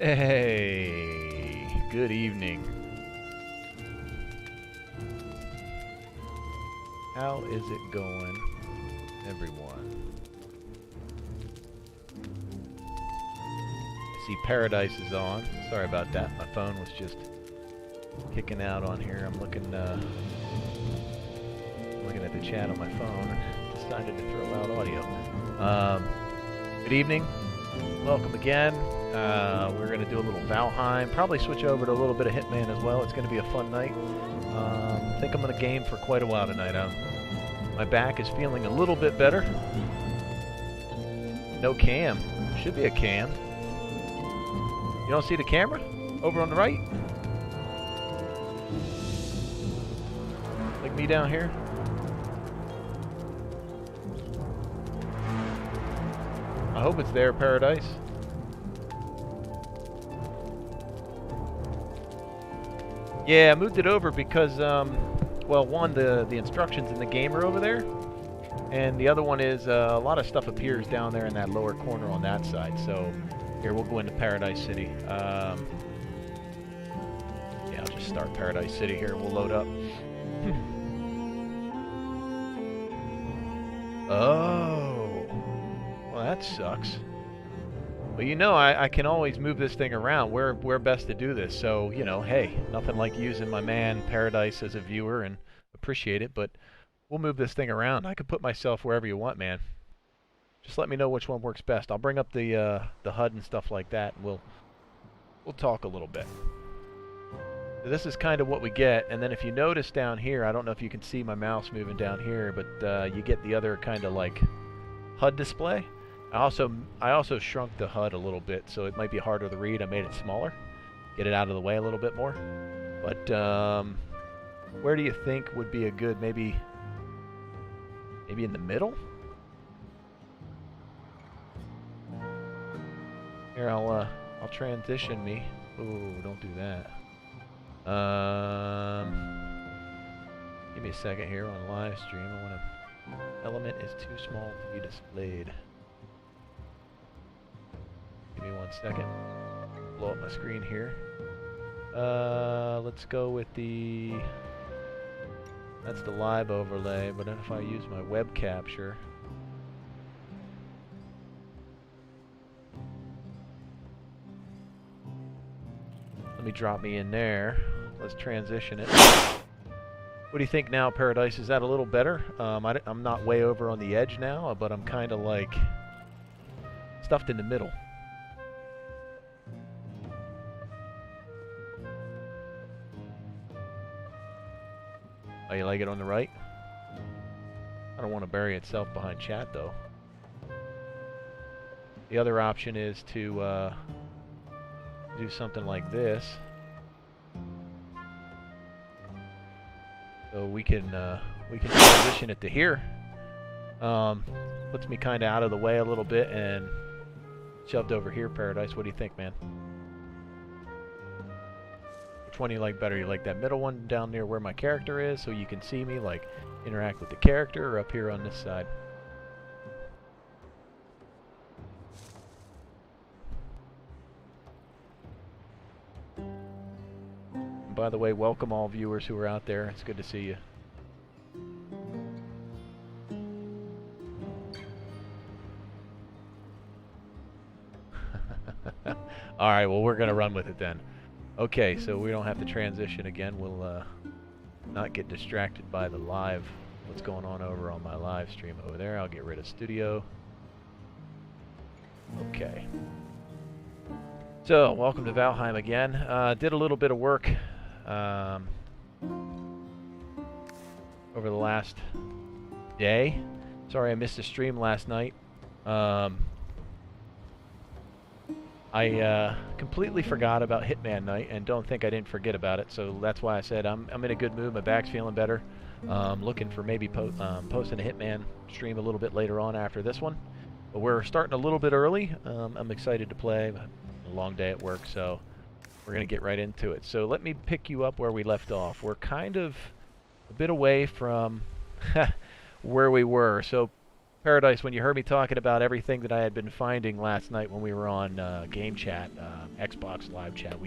Hey, good evening. How is it going, everyone? I see Paradise is on. Sorry about that. My phone was just kicking out on here. I'm looking at the chat on my phone and decided to throw out audio. Good evening. Welcome again. We're going to do a little Valheim. Probably switch over to a little bit of Hitman as well. It's going to be a fun night. I think I'm going to game for quite a while tonight. My back is feeling a little bit better. No cam. Should be a cam. You don't see the camera? Over on the right? Like me down here? I hope it's there, Paradise. Yeah, I moved it over because, well, one, the instructions in the game are over there, and the other one is a lot of stuff appears down there in that lower corner on that side. So here, we'll go into Paradise City. Yeah, I'll just start Paradise City here. We'll load up. Oh, well, that sucks. But you know, I can always move this thing around. Where best to do this. So, you know, hey, nothing like using my man Paradise as a viewer, and appreciate it, but we'll move this thing around. I could put myself wherever you want, man. Just let me know which one works best. I'll bring up the HUD and stuff like that, and we'll talk a little bit. So this is kind of what we get, and then if you notice down here, I don't know if you can see my mouse moving down here, but you get the other kind of like HUD display. I also shrunk the HUD a little bit, so it might be harder to read. I made it smaller, get it out of the way a little bit more. But where do you think would be a good, maybe in the middle? Here, I'll transition me. Ooh, don't do that. Give me a second here on live stream. I want to. Element is too small to be displayed. Give me 1 second. Blow up my screen here. Let's go with the. That's the live overlay, but if I use my web capture. Let me drop me in there. Let's transition it. What do you think now, Paradise? Is that a little better? I'm not way over on the edge now, but I'm kind of like stuffed in the middle. Oh, you like it on the right? I don't want to bury itself behind chat, though. The other option is to do something like this. So we can transition it to here. Puts me kind of out of the way a little bit and shoved over here, Paradise. What do you think, man? Which one do you like better? You like that middle one down near where my character is, so you can see me, like, interact with the character, or up here on this side? And by the way, welcome all viewers who are out there. It's good to see you. All right, well, we're going to run with it then. Okay, so we don't have to transition again. We'll not get distracted by the live, what's going on over on my live stream over there. I'll get rid of studio. Okay. So, welcome to Valheim again. Did a little bit of work over the last day. Sorry I missed the stream last night. I completely forgot about Hitman Night, and don't think I didn't forget about it, so that's why I said I'm in a good mood. My back's feeling better. Looking for maybe posting a Hitman stream a little bit later on after this one. But we're starting a little bit early. I'm excited to play. A long day at work, so we're going to get right into it. So let me pick you up where we left off. We're kind of a bit away from where we were. So Paradise, when you heard me talking about everything that I had been finding last night when we were on game chat, Xbox live chat,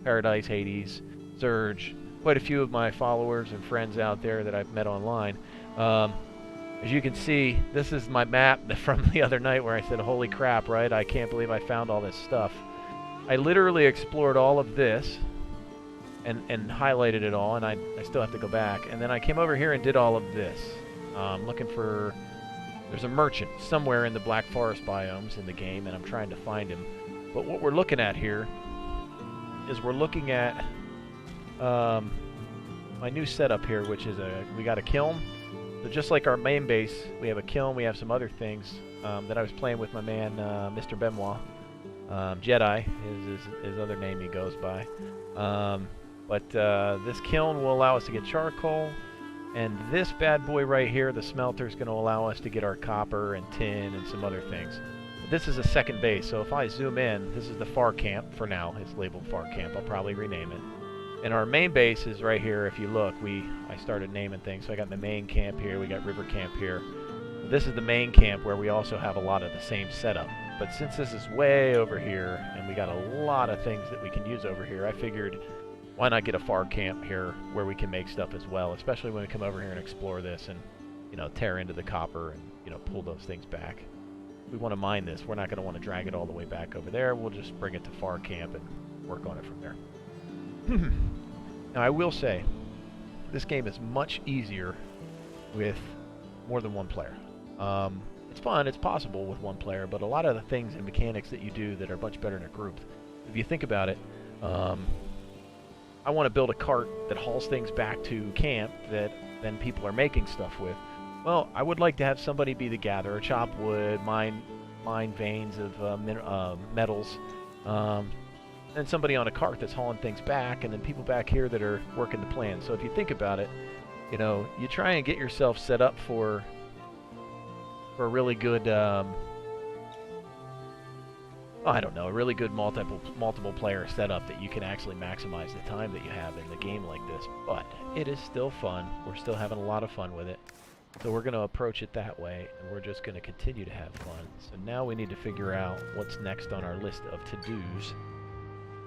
Paradise, Hades, Surge, quite a few of my followers and friends out there that I've met online. As you can see, this is my map from the other night where I said, holy crap, right? I can't believe I found all this stuff. I literally explored all of this and highlighted it all, and I still have to go back. And then I came over here and did all of this. Looking for... There's a merchant somewhere in the Black Forest biomes in the game, and I'm trying to find him. But what we're looking at here is we're looking at my new setup here, which is we got a kiln. So just like our main base, we have a kiln. We have some other things that I was playing with my man, Mr. Benoit. Jedi is his other name he goes by. But this kiln will allow us to get charcoal. And this bad boy right here, the smelter, is going to allow us to get our copper and tin and some other things. But this is a second base, so if I zoom in, this is the far camp for now. It's labeled far camp. I'll probably rename it. And our main base is right here. If you look, I started naming things. So I got the main camp here. We got river camp here. This is the main camp where we also have a lot of the same setup. But since this is way over here, and we got a lot of things that we can use over here, I figured, why not get a far camp here where we can make stuff as well, especially when we come over here and explore this and, you know, tear into the copper and, you know, pull those things back. If we want to mine this, we're not going to want to drag it all the way back over there. We'll just bring it to far camp and work on it from there. Now, I will say, this game is much easier with more than one player. It's fun, it's possible with one player, but a lot of the things and mechanics that you do that are much better in a group. If you think about it, I want to build a cart that hauls things back to camp that then people are making stuff with. Well, I would like to have somebody be the gatherer, chop wood, mine veins of metals, and somebody on a cart that's hauling things back, and then people back here that are working the plan. So if you think about it, you know, you try and get yourself set up for a really good, I don't know, a really good multiple player setup that you can actually maximize the time that you have in the game like this. But it is still fun. We're still having a lot of fun with it. So we're going to approach it that way, and we're just going to continue to have fun. So now we need to figure out what's next on our list of to-dos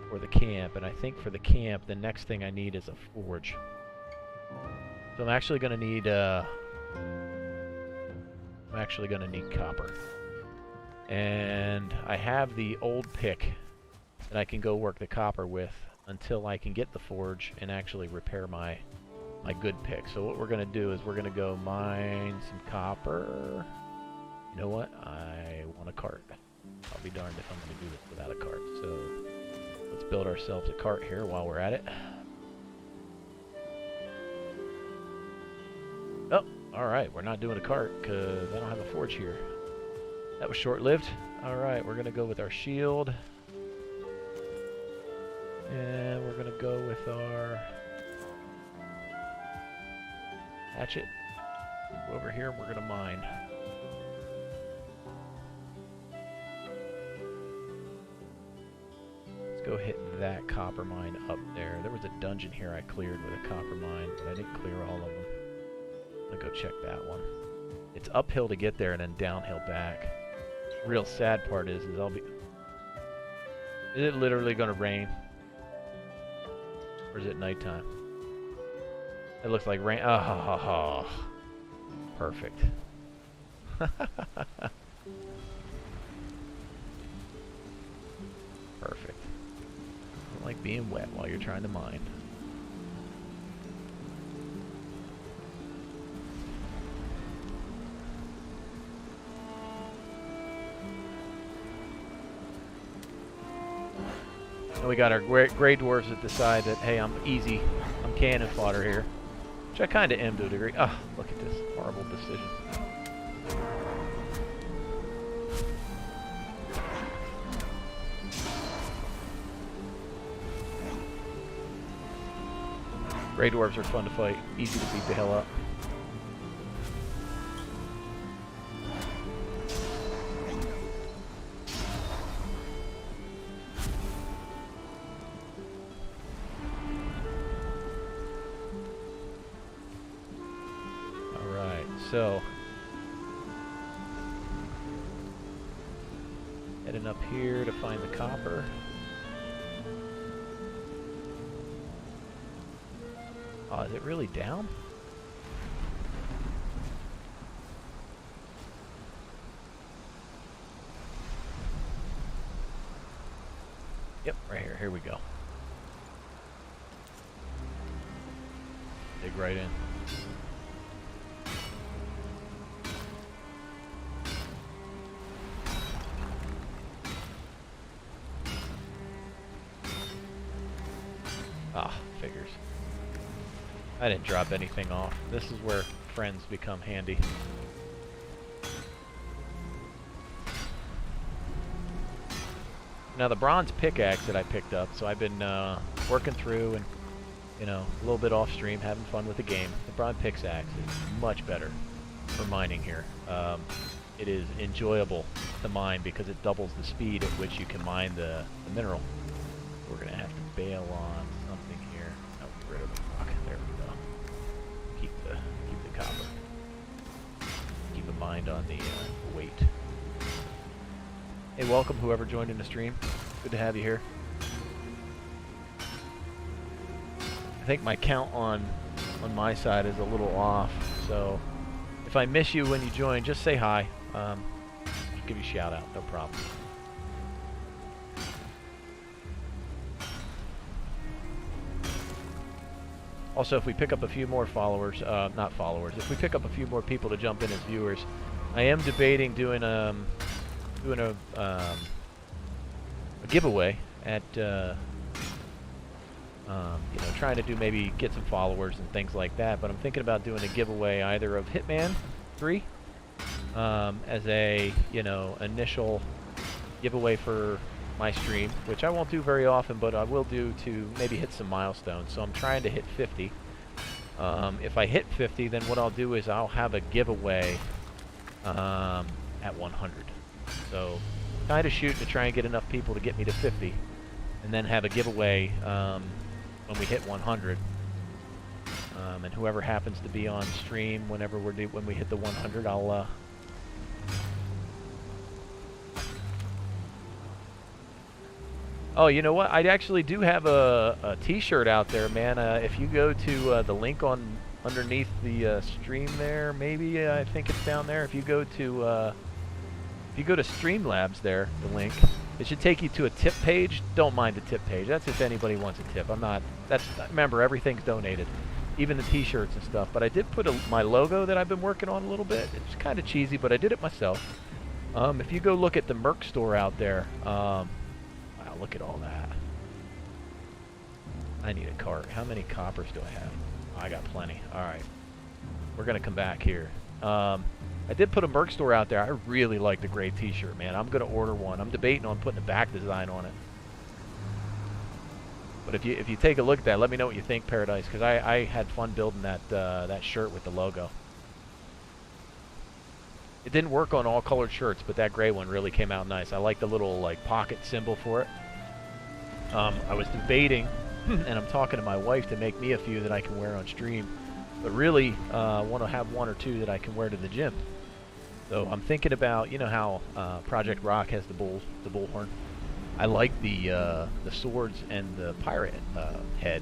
for the camp. And I think for the camp, the next thing I need is a forge. So I'm actually going to need copper. And I have the old pick that I can go work the copper with until I can get the forge and actually repair my good pick. So what we're going to do is we're going to go mine some copper. You know what? I want a cart. I'll be darned if I'm going to do this without a cart. So let's build ourselves a cart here while we're at it. Oh, alright. We're not doing a cart because I don't have a forge here. That was short-lived. Alright, we're going to go with our shield. And we're going to go with our hatchet. Over here, we're going to mine. Let's go hit that copper mine up there. There was a dungeon here I cleared with a copper mine, but I didn't clear all of them. I'm going to go check that one. It's uphill to get there and then downhill back. Real sad part is Is it literally going to rain? Or is it nighttime? It looks like rain. Oh, perfect. Perfect. I don't like being wet while you're trying to mine. And we got our gray dwarves that decide that, hey, I'm easy. I'm cannon fodder here. Which I kind of am to a degree. Ah, look at this horrible decision. Gray dwarves are fun to fight. Easy to beat the hell up. So, Heading up here to find the copper. Oh, is it really down? Yep, right here. Here we go. Dig right in. Ah, figures. I didn't drop anything off. This is where friends become handy. Now the bronze pickaxe that I picked up, so I've been working through and, you know, a little bit off stream, having fun with the game. The bronze pickaxe is much better for mining here. It is enjoyable to mine because it doubles the speed at which you can mine the mineral. We're gonna have to bail on something here. Oh, get rid of the rock. There we go. Keep the copper. Keep a mind on the weight. Hey, welcome whoever joined in the stream. Good to have you here. I think my count on my side is a little off, so if I miss you when you join, just say hi. I'll give you a shout out, no problem. Also, if we pick up a few more followers, not followers, if we pick up a few more people to jump in as viewers, I am debating doing a giveaway at, you know, trying to do maybe get some followers and things like that. But I'm thinking about doing a giveaway either of Hitman 3 as a, you know, initial giveaway for my stream, which I won't do very often, but I will do to maybe hit some milestones. So I'm trying to hit 50. If I hit 50, then what I'll do is I'll have a giveaway at 100. So kind of shooting to try and get enough people to get me to 50, and then have a giveaway when we hit 100. And whoever happens to be on stream whenever when we hit the 100, I'll Oh, you know what? I actually do have a T-shirt out there, man. If you go to the link underneath the stream there, maybe I think it's down there. If you go to Streamlabs there, the link, it should take you to a tip page. Don't mind the tip page. That's if anybody wants a tip. I'm not. Remember, everything's donated, even the T-shirts and stuff. But I did put my logo that I've been working on a little bit. It's kind of cheesy, but I did it myself. If you go look at the merch store out there. Look at all that. I need a cart. How many coppers do I have? Oh, I got plenty. Alright. We're going to come back here. I did put a merch store out there. I really like the gray t-shirt, man. I'm going to order one. I'm debating on putting a back design on it. But if you take a look at that, let me know what you think, Paradise, because I had fun building that shirt with the logo. It didn't work on all colored shirts, but that gray one really came out nice. I like the little like pocket symbol for it. I was debating, and I'm talking to my wife to make me a few that I can wear on stream, but really want to have one or two that I can wear to the gym. So I'm thinking about, you know how Project Rock has the bullhorn. I like the swords and the pirate head.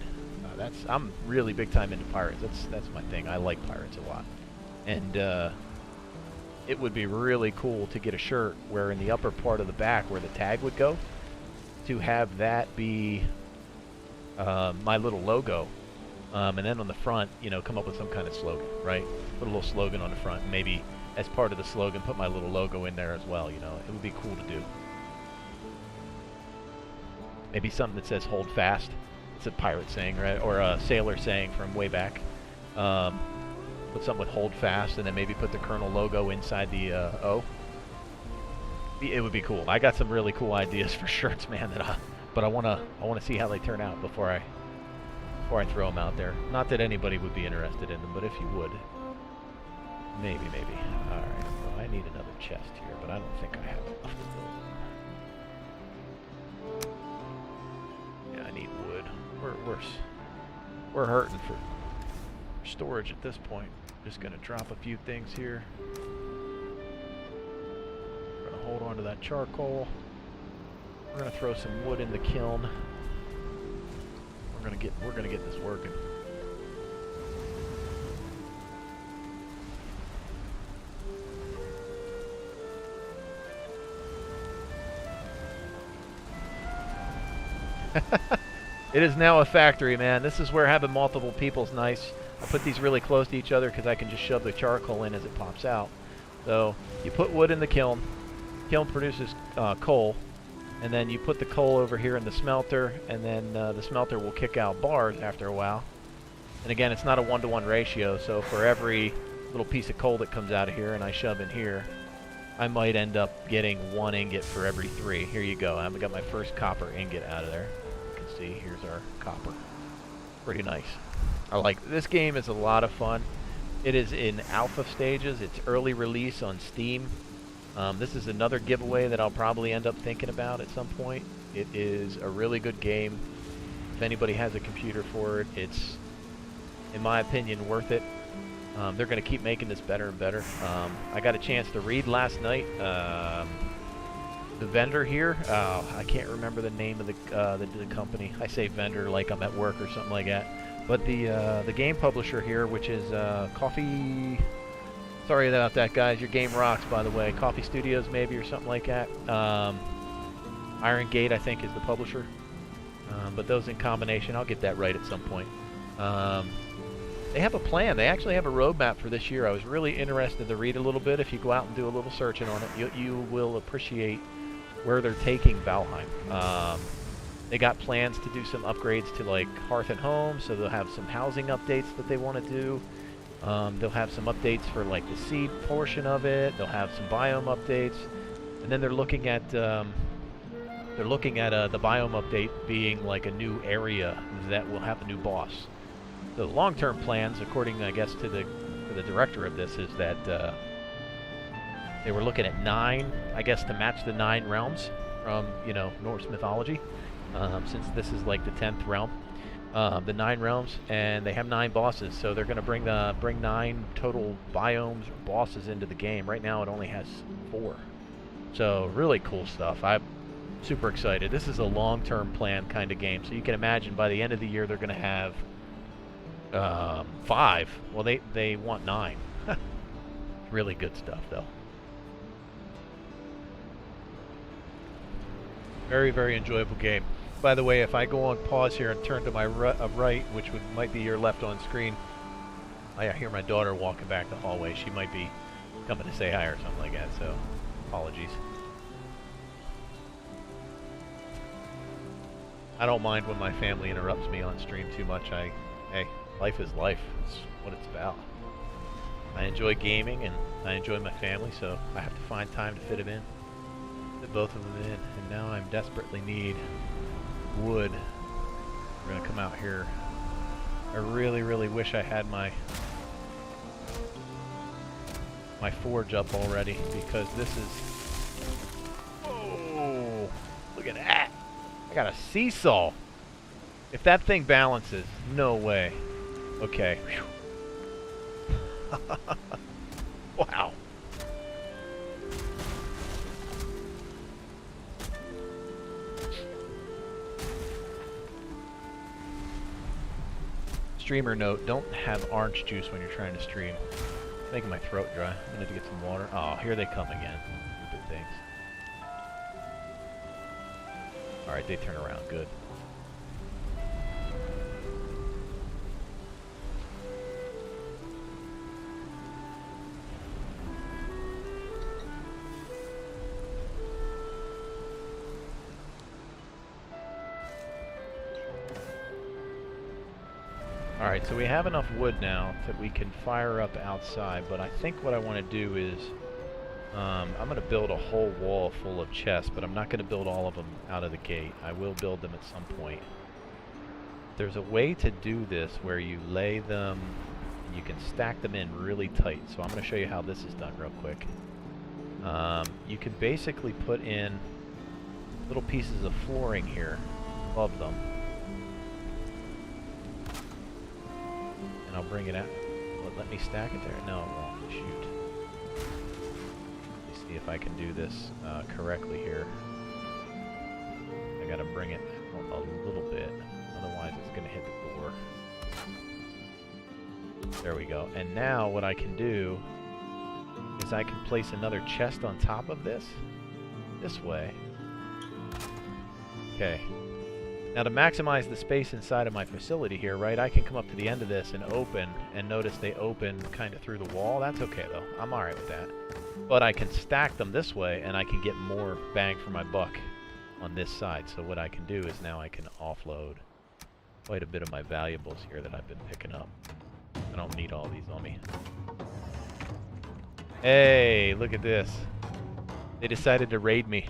I'm really big time into pirates. That's my thing. I like pirates a lot, and it would be really cool to get a shirt where in the upper part of the back where the tag would go, to have that be my little logo, and then on the front, you know, come up with some kind of slogan, right? Put a little slogan on the front, and maybe as part of the slogan, put my little logo in there as well, you know. It would be cool to do. Maybe something that says "Hold fast." It's a pirate saying, right? Or a sailor saying from way back. Put something with "Hold fast," and then maybe put the Colonel logo inside the O. It would be cool. I got some really cool ideas for shirts, man. But I wanna see how they turn out before I throw them out there. Not that anybody would be interested in them, but if you would, maybe. All right. Well, I need another chest here, but I don't think I have enough to build. Yeah, I need wood. We're hurting for storage at this point. Just gonna drop a few things here. Hold on to that charcoal. We're gonna throw some wood in the kiln. We're gonna get this working. It is now a factory, man. This is where having multiple people's nice. I put these really close to each other because I can just shove the charcoal in as it pops out. So you put wood in the kiln. Kiln produces coal, and then you put the coal over here in the smelter, and then the smelter will kick out bars after a while. And again, it's not a 1-to-1 ratio, so for every little piece of coal that comes out of here and I shove in here, I might end up getting 1 ingot for every 3. Here you go. I've got my first copper ingot out of there. You can see, here's our copper. Pretty nice. I like this game. Is a lot of fun. It is in alpha stages. It's early release on Steam. This is another giveaway that I'll probably end up thinking about at some point. It is a really good game. If anybody has a computer for it, it's, in my opinion, worth it. They're going to keep making this better and better. I got a chance to read last night. The vendor here, I can't remember the name of the company. I say vendor like I'm at work or something like that. But the game publisher here, which is Coffee... Sorry about that, guys. Your game rocks, by the way. Coffee Studios, maybe, or something like that. Iron Gate, I think, is the publisher. But those in combination, I'll get that right at some point. They have a plan. They actually have a roadmap for this year. I was really interested to read a little bit. If you go out and do a little searching on it, you will appreciate where they're taking Valheim. They got plans to do some upgrades to like Hearth and Home, so they'll have some housing updates that they want to do. They'll have some updates for like the seed portion of it. They'll have some biome updates, and then they're looking at the biome update being like a new area that will have a new boss. The long-term plans, according I guess to the director of this, is that they were looking at 9, I guess, to match the 9 realms from Norse mythology. Since this is like the 10th realm, the 9 realms, and they have 9 bosses, so they're going to bring 9 total biomes or bosses into the game. Right now, it only has 4, so really cool stuff. I'm super excited. This is a long-term plan kind of game, so you can imagine by the end of the year they're going to have 5. Well, they want 9. Really good stuff, though. Very, very enjoyable game. By the way, if I go on pause here and turn to my right, which might be your left on screen, I hear my daughter walking back the hallway. She might be coming to say hi or something like that, so apologies. I don't mind when my family interrupts me on stream too much. Hey, life is life. It's what it's about. I enjoy gaming and I enjoy my family, so I have to find time to fit them in. Fit both of them in, and now I desperately need wood. We're gonna come out here. I really, really wish I had my forge up already, because this is... Oh, look at that! I got a seesaw. If that thing balances, no way. Okay. Wow. Streamer note, don't have orange juice when you're trying to stream. It's making my throat dry. I'm gonna get some water. Oh, here they come again. Stupid things. Alright, they turn around. Good. Alright, so we have enough wood now that we can fire up outside, but I think what I want to do is I'm going to build a whole wall full of chests, but I'm not going to build all of them out of the gate. I will build them at some point. There's a way to do this where you lay them and you can stack them in really tight, so I'm going to show you how this is done real quick. You can basically put in little pieces of flooring here above them. And I'll bring it out. Will it let me stack it there? No, it won't. Shoot. Let me see if I can do this correctly here. gotta bring it a little bit, otherwise it's gonna hit the door. There we go. And now what I can do is I can place another chest on top of this way. Okay. Now to maximize the space inside of my facility here, right, I can come up to the end of this and open, and notice they open kind of through the wall. That's okay though. I'm alright with that. But I can stack them this way, and I can get more bang for my buck on this side. So what I can do is now I can offload quite a bit of my valuables here that I've been picking up. I don't need all these on me. Hey, look at this. They decided to raid me.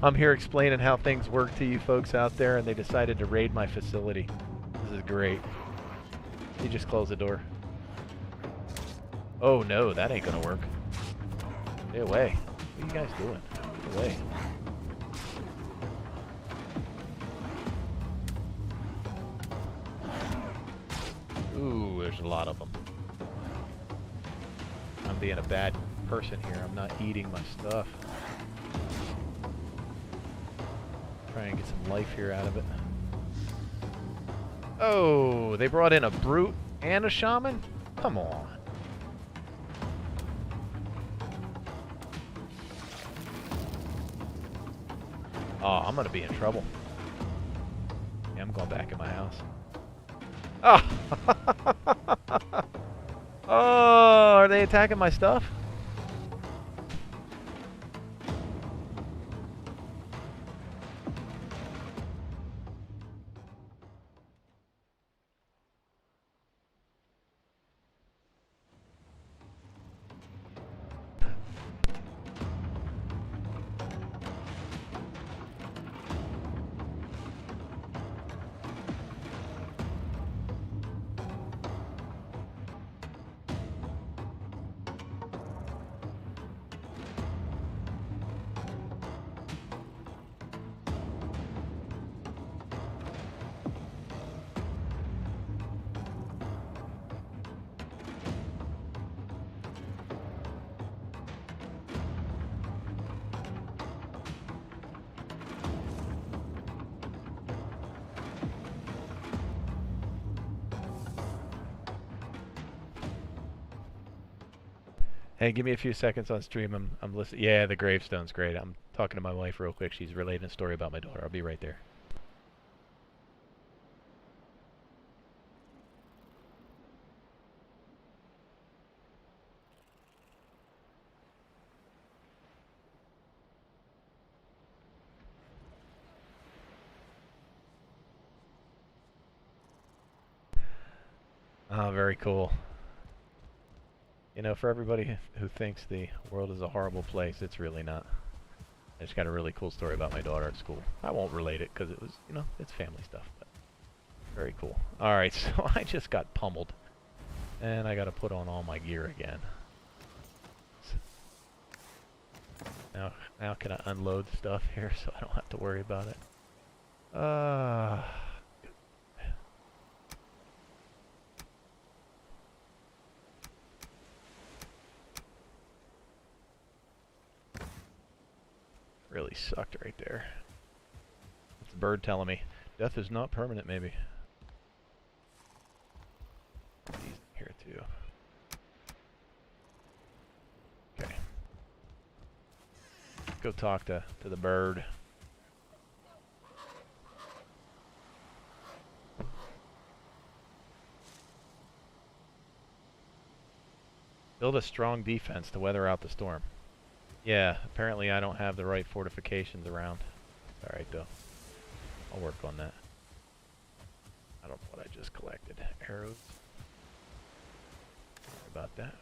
I'm here explaining how things work to you folks out there, and they decided to raid my facility. This is great. You just close the door. Oh no, that ain't gonna work. Stay away. What are you guys doing? Get away. Ooh, there's a lot of them. I'm being a bad person here. I'm not eating my stuff. Try and get some life here out of it. Oh, they brought in a brute and a shaman? Come on. Oh, I'm gonna be in trouble. Yeah, I'm going back in my house. Oh! Oh, are they attacking my stuff? Hey, give me a few seconds on stream. I'm listening. Yeah, the gravestone's great. I'm talking to my wife real quick. She's relating a story about my daughter. I'll be right there. Oh, very cool. You know, for everybody who thinks the world is a horrible place, it's really not. I just got a really cool story about my daughter at school. I won't relate it because it was, you know, it's family stuff, but very cool. Alright, so I just got pummeled. And I got to put on all my gear again. Now can I unload stuff here so I don't have to worry about it? Really sucked right there. It's the bird telling me death is not permanent, maybe. These here too. Okay. Go talk to the bird. Build a strong defense to weather out the storm. Yeah, apparently I don't have the right fortifications around. Alright though. I'll work on that. I don't know what I just collected. Arrows. Sorry about that.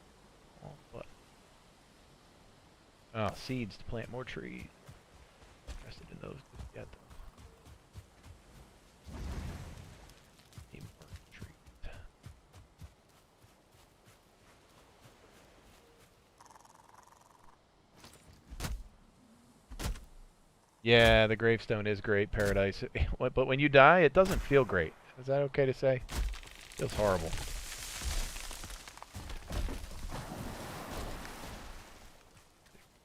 Oh, what? Oh, seeds to plant more trees. Interested in those yet though. Need more trees. Yeah, the gravestone is great, Paradise. But when you die, it doesn't feel great. Is that okay to say? It feels horrible.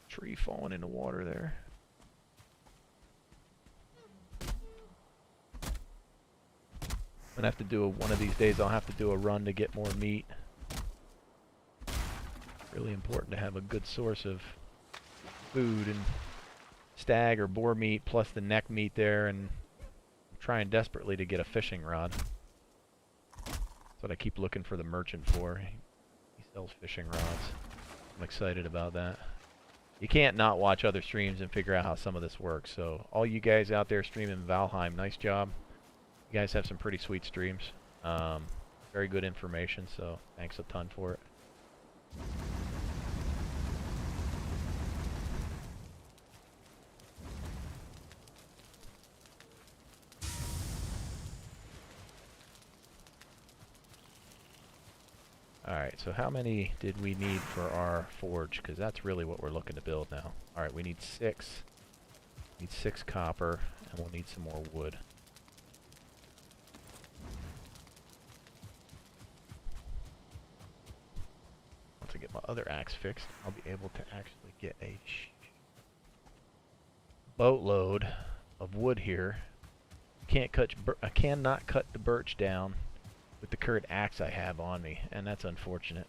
Tree falling in the water there. I'm gonna have to do one of these days. I'll have to do a run to get more meat. Really important to have a good source of food, and stag or boar meat plus the neck meat there, and I'm trying desperately to get a fishing rod. That's what I keep looking for the merchant for. He sells fishing rods. I'm excited about that. You can't not watch other streams and figure out how some of this works. So all you guys out there streaming Valheim, nice job. You guys have some pretty sweet streams. Very good information, so thanks a ton for it. Alright, so how many did we need for our forge? Because that's really what we're looking to build now. Alright, we need 6. We need 6 copper, and we'll need some more wood. Once I get my other axe fixed, I'll be able to actually get a boatload of wood here. I cannot cut the birch down with the current axe I have on me, and that's unfortunate.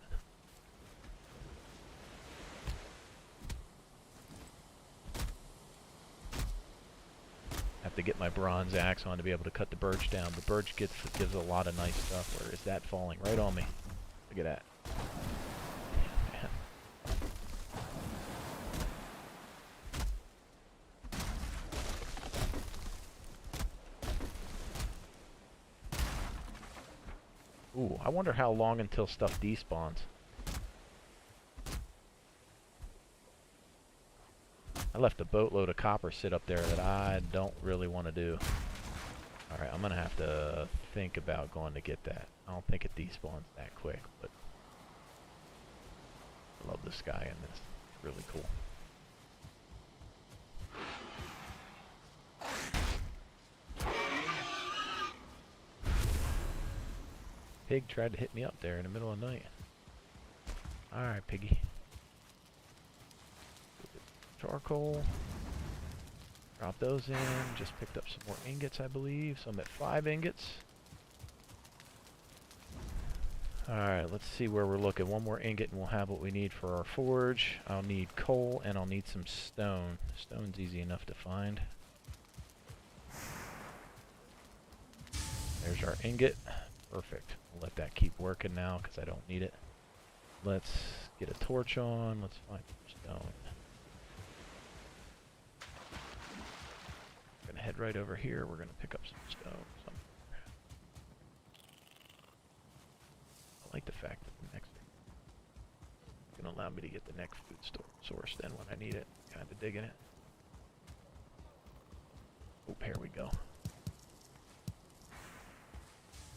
Have to get my bronze axe on to be able to cut the birch down. The birch gives a lot of nice stuff. Where is that falling? Right on me. Look at that. Man. Ooh, I wonder how long until stuff despawns. I left a boatload of copper sit up there that I don't really want to do. Alright, I'm going to have to think about going to get that. I don't think it despawns that quick, but I love the sky in this. It's really cool. Pig tried to hit me up there in the middle of the night. Alright, piggy. Charcoal. Drop those in. Just picked up some more ingots, I believe. So I'm at 5 ingots. Alright, let's see where we're looking. One more ingot and we'll have what we need for our forge. I'll need coal and I'll need some stone. Stone's easy enough to find. There's our ingot. Perfect. We'll let that keep working now because I don't need it. Let's get a torch on. Let's find some stone. We're going to head right over here. We're going to pick up some stone somewhere. I like the fact that the next thing is going to allow me to get the next food source then when I need it. Kind of digging it. Oh, here we go.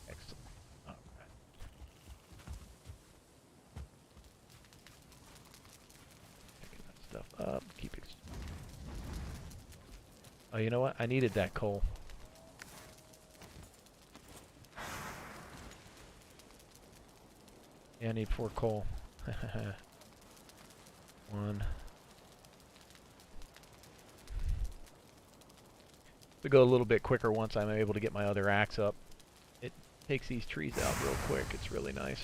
Excellent. All right. Picking that stuff up. Keep it. Oh, you know what? I needed that coal. Yeah, I need 4 coal. 1. We go a little bit quicker once I'm able to get my other axe up. It takes these trees out real quick. It's really nice.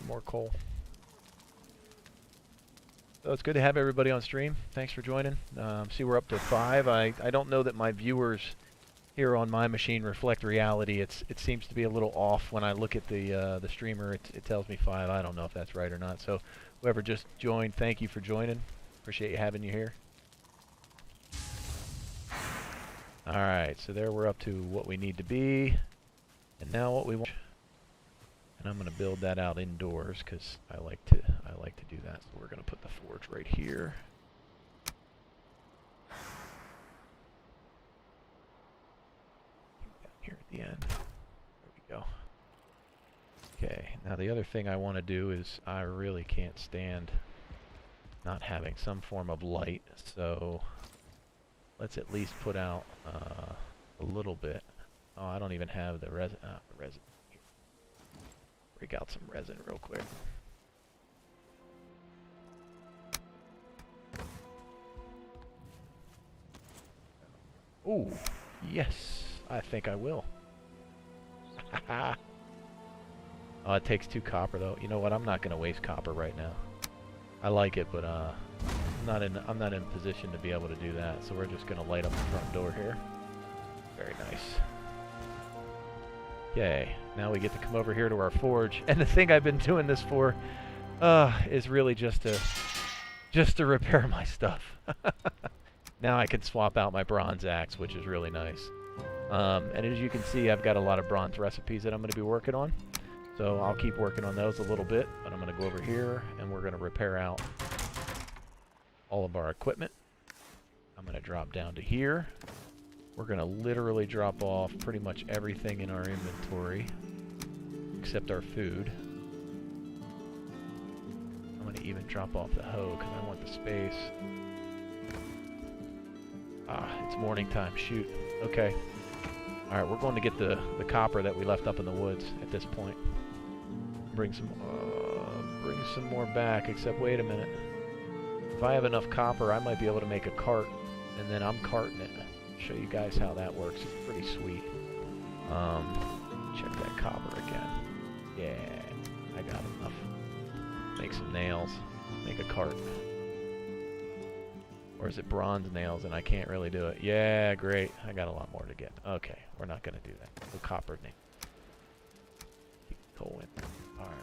More coal. So it's good to have everybody on stream. Thanks for joining. See, we're up to 5. I don't know that my viewers here on my machine reflect reality. It seems to be a little off when I look at the streamer. It tells me 5. I don't know if that's right or not. So whoever just joined, thank you for joining. Appreciate you having you here. All right, so there we're up to what we need to be, and now what we want. And I'm going to build that out indoors because I like to do that. So we're going to put the forge right here. Down here at the end. There we go. Okay, now the other thing I want to do is I really can't stand not having some form of light, so let's at least put out a little bit. Oh, I don't even have the resin. Resin. Break out some resin real quick. Ooh, yes, I think I will. Oh, it takes 2 copper though. You know what? I'm not gonna waste copper right now. I like it, but I'm not in position to be able to do that. So we're just gonna light up the front door here. Very nice. Okay, now we get to come over here to our forge. And the thing I've been doing this for is really just to repair my stuff. Now I can swap out my bronze axe, which is really nice. And as you can see, I've got a lot of bronze recipes that I'm going to be working on. So I'll keep working on those a little bit, but I'm going to go over here and we're going to repair out all of our equipment. I'm going to drop down to here. We're going to literally drop off pretty much everything in our inventory except our food. I'm going to even drop off the hoe because I want the space. Ah, it's morning time. Shoot. Okay. Alright, we're going to get the copper that we left up in the woods at this point. Bring some more back, except wait a minute. If I have enough copper, I might be able to make a cart, and then I'm carting it. Show you guys how that works. It's pretty sweet. Check that copper again. Yeah, I got enough. Make some nails. Make a cart. Or is it bronze nails and I can't really do it? Yeah, great. I got a lot more to get. Okay, we're not going to do that. No copper nail. Keep going. Alright.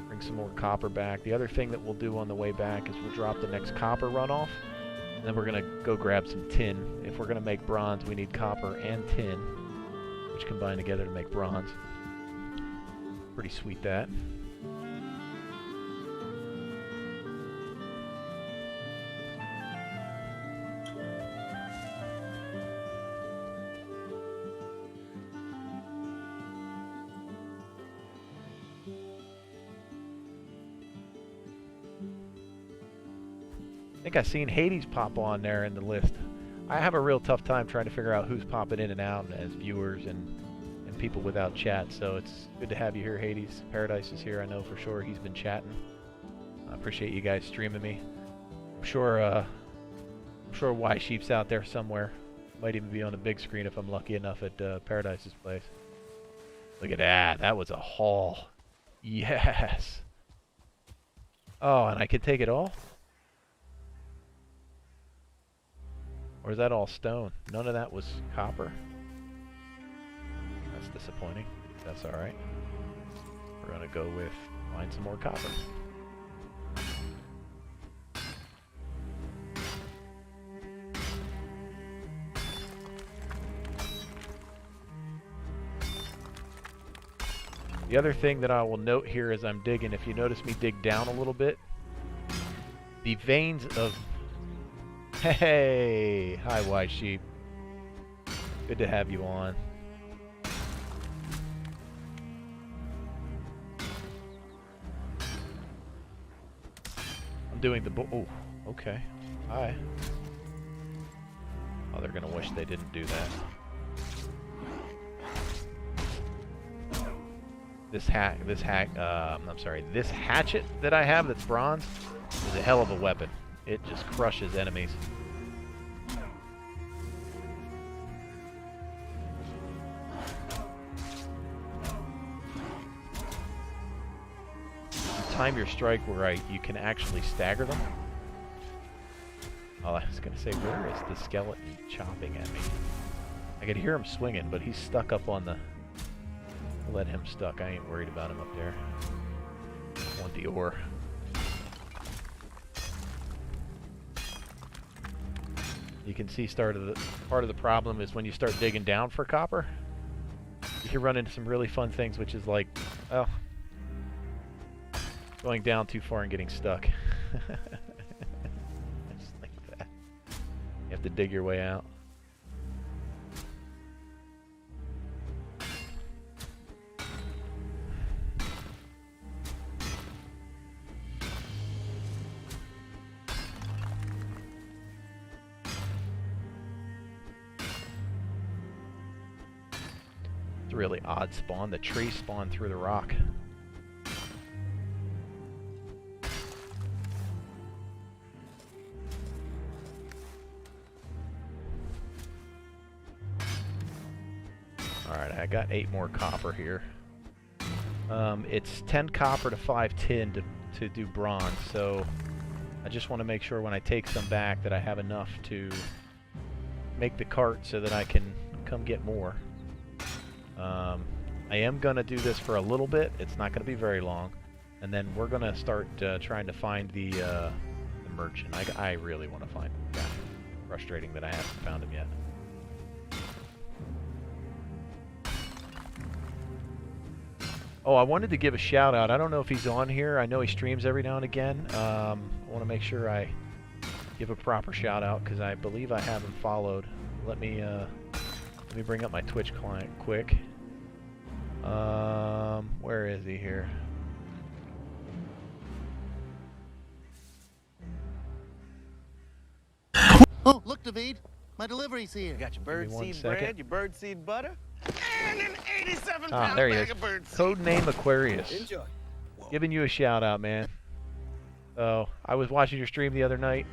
Bring some more copper back. The other thing that we'll do on the way back is we'll drop the next copper runoff. And then we're going to go grab some tin. If we're going to make bronze, we need copper and tin, which combine together to make bronze. Pretty sweet, that. I think I've seen Hades pop on there in the list. I have a real tough time trying to figure out who's popping in and out as viewers and people without chat, so it's good to have you here, Hades. Paradise is here, I know for sure. He's been chatting. I appreciate you guys streaming me. I'm sure Y Sheep's out there somewhere. Might even be on the big screen if I'm lucky enough at Paradise's place. Look at that. That was a haul. Yes. Oh, and I could take it all? Or is that all stone? None of that was copper. That's disappointing. That's alright. We're gonna go with find some more copper. The other thing that I will note here as I'm digging, if you notice me dig down a little bit, the veins of... Hey! Hi, White Sheep. Good to have you on. I'm doing the... Oh, okay. Hi. Oh, they're gonna wish they didn't do that. This hatchet that I have that's bronze is a hell of a weapon. It just crushes enemies. You time your strike right, you can actually stagger them. Oh, I was gonna say, where is the skeleton chopping at me? I could hear him swinging, but he's stuck up on the... I'll let him stuck. I ain't worried about him up there. I want the ore. You can see part of the problem is when you start digging down for copper, you can run into some really fun things, which is like, well, going down too far and getting stuck. Just like that. You have to dig your way out. It's a really odd spawn. The tree spawned through the rock. Alright, I got 8 more copper here. It's 10 copper to 5 tin to do bronze, so I just want to make sure when I take some back that I have enough to make the cart so that I can come get more. I am going to do this for a little bit. It's not going to be very long. And then we're going to start trying to find the merchant. I really want to find him. Yeah. Frustrating that I haven't found him yet. Oh, I wanted to give a shout out. I don't know if he's on here. I know he streams every now and again. I want to make sure I give a proper shout out because I believe I have him followed. Let me bring up my Twitch client quick. Where is he here? Oh, look, David. My delivery's here. You got your birdseed bread, your birdseed butter, and an 87-pound there he bag is. of birdseed. Codename Aquarius. Enjoy. Giving you a shout out, man. So, I was watching your stream the other night.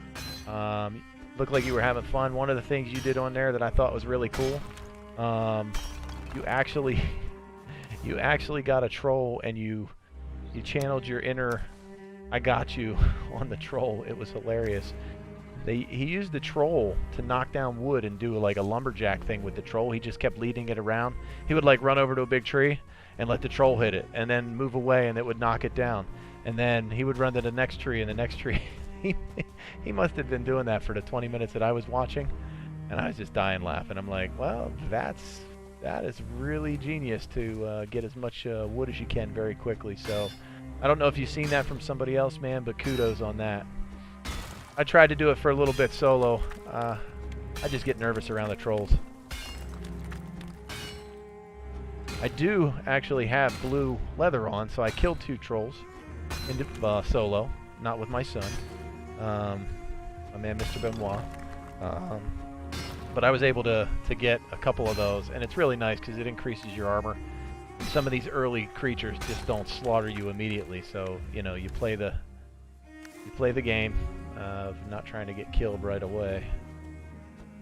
Looked like you were having fun. One of the things you did on there that I thought was really cool, you actually got a troll and you channeled your inner I got you on the troll. It was hilarious. He used the troll to knock down wood and do like a lumberjack thing with the troll. He just kept leading it around. He would like run over to a big tree and let the troll hit it and then move away and it would knock it down. And then he would run to the next tree and the next tree. He must have been doing that for the 20 minutes that I was watching. And I was just dying laughing. I'm like, well, that is really genius to get as much wood as you can very quickly. So I don't know if you've seen that from somebody else, man, but kudos on that. I tried to do it for a little bit solo. I just get nervous around the trolls. I do actually have blue leather on, so I killed 2 trolls in solo, not with my son, my man Mr. Benoit. But I was able to get a couple of those, and it's really nice because it increases your armor. Some of these early creatures just don't slaughter you immediately, so you know you play the game of not trying to get killed right away.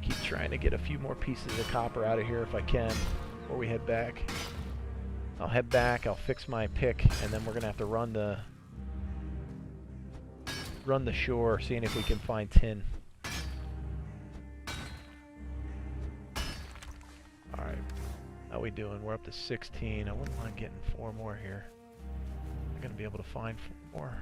Keep trying to get a few more pieces of copper out of here if I can before we head back. I'll head back, I'll fix my pick, and then we're gonna have to run the shore, seeing if we can find tin. Alright, how we doing? We're up to 16. I wouldn't mind getting 4 more here. I'm gonna be able to find 4 more.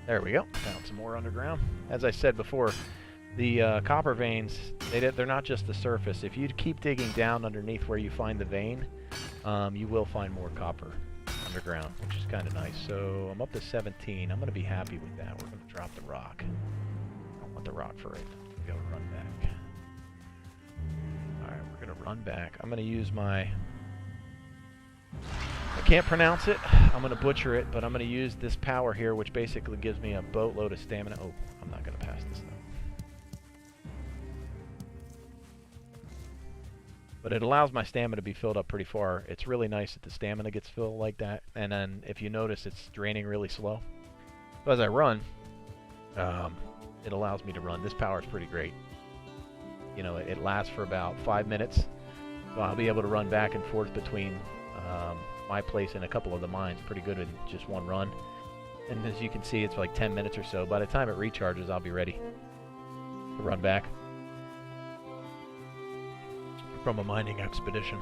There we go. Found some more underground. As I said before, the copper veins, they're not just the surface. If you keep digging down underneath where you find the vein, you will find more copper underground, which is kind of nice. So I'm up to 17. I'm going to be happy with that. We're going to drop the rock. I don't want the rock for it. We're going to run back. Alright, we're going to run back. I'm going to use my... I can't pronounce it. I'm going to butcher it, but I'm going to use this power here, which basically gives me a boatload of stamina. Oh, I'm not going to pass this though. But it allows my stamina to be filled up pretty far. It's really nice that the stamina gets filled like that. And then if you notice, it's draining really slow. So as I run, it allows me to run. This power is pretty great. You know, it lasts for about 5 minutes. So I'll be able to run back and forth between my place and a couple of the mines pretty good in just one run. And as you can see, it's like 10 minutes or so. By the time it recharges, I'll be ready to run back from a mining expedition.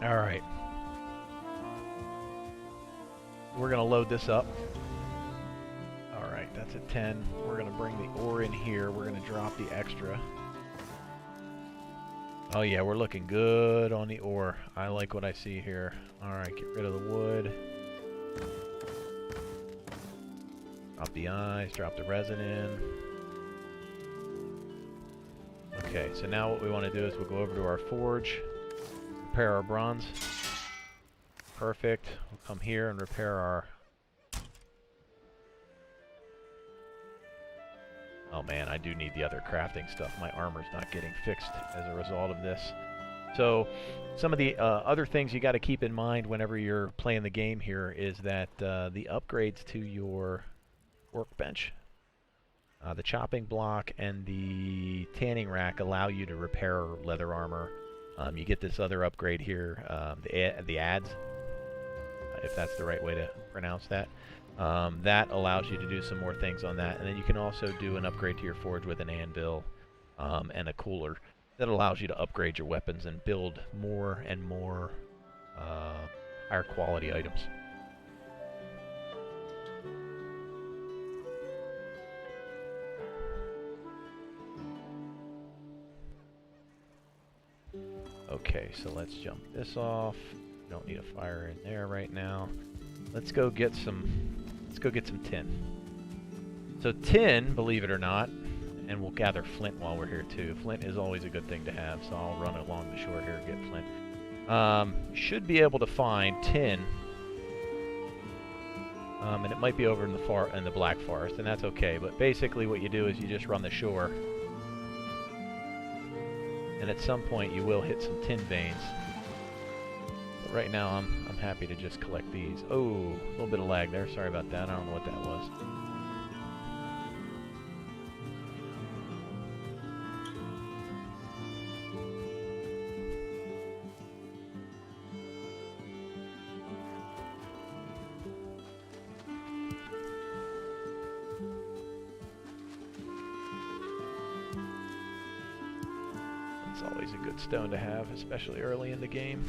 Alright. We're going to load this up. Alright, that's at 10. We're going to bring the ore in here. We're going to drop the extra. Oh yeah, we're looking good on the ore. I like what I see here. Alright, get rid of the wood. Drop the ice, drop the resin in. Okay, so now what we want to do is we'll go over to our forge, repair our bronze. Perfect. We'll come here and repair Oh man, I do need the other crafting stuff. My armor's not getting fixed as a result of this. So some of the other things you got to keep in mind whenever you're playing the game here is that the upgrades to your workbench, the chopping block and the tanning rack allow you to repair leather armor. You get this other upgrade here, the ads, if that's the right way to pronounce that. That allows you to do some more things on that. And then you can also do an upgrade to your forge with an anvil and a cooler. That allows you to upgrade your weapons and build more and more higher quality items. Okay, so let's jump this off. Don't need a fire in there right now. Let's go get some tin. So tin, believe it or not, and we'll gather flint while we're here too. Flint is always a good thing to have, so I'll run along the shore here and get flint. Should be able to find tin, and it might be over in the Black Forest, and that's okay. But basically, what you do is you just run the shore, and at some point you will hit some tin veins. But right now, I'm happy to just collect these. Oh, a little bit of lag there. Sorry about that. I don't know what that was. It's always a good stone to have, especially early in the game.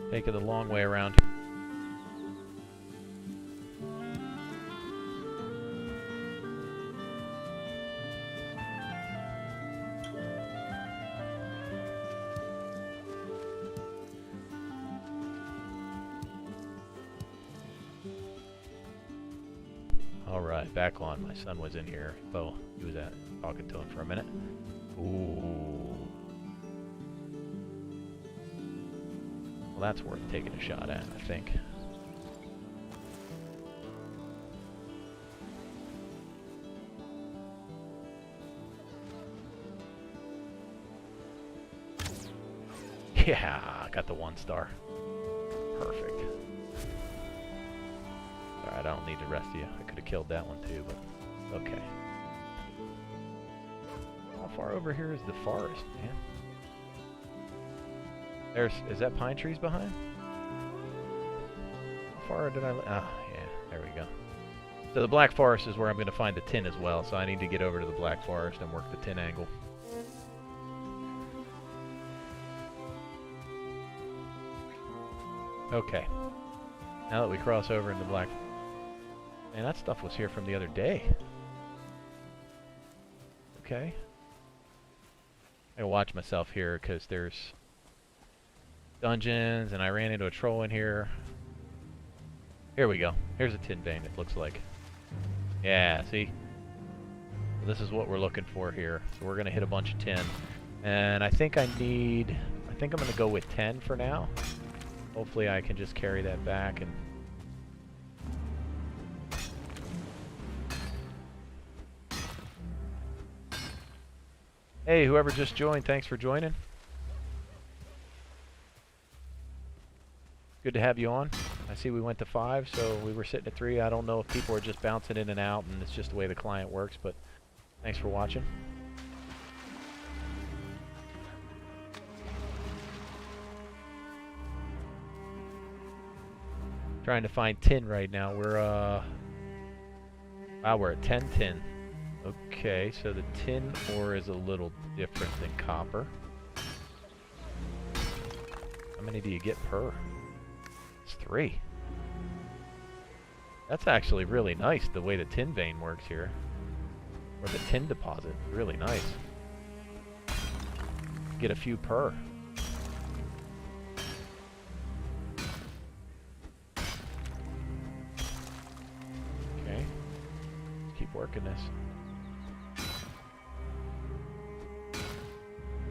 Taking the long way around. Alright, back on. My son was in here. Well, he was talking to him for a minute. Ooh. Well, that's worth taking a shot at, I think. Yeah, got the 1 star. Perfect. Alright, I don't need to rest you. I could have killed that one too, but okay. How far over here is the forest, man? Is that pine trees behind? How far did I... Ah, yeah, there we go. So the Black Forest is where I'm going to find the tin as well, so I need to get over to the Black Forest and work the tin angle. Okay. Now that we cross over into Black... Man, that stuff was here from the other day. Okay. I gotta watch myself here, because there's dungeons, and I ran into a troll in here. Here we go. Here's a tin vein, it looks like. Yeah, see? This is what we're looking for here. So we're going to hit a bunch of tin. And I think I'm going to go with 10 for now. Hopefully I can just carry that back and... Hey, whoever just joined, thanks for joining. Good to have you on. I see we went to 5, so we were sitting at 3. I don't know if people are just bouncing in and out, and it's just the way the client works, but thanks for watching. Trying to find tin right now. We're at 10 tin. Okay, so the tin ore is a little different than copper. How many do you get per? It's 3. That's actually really nice, the way the tin vein works here. Or the tin deposit. Really nice. Get a few per. Okay. Let's keep working this.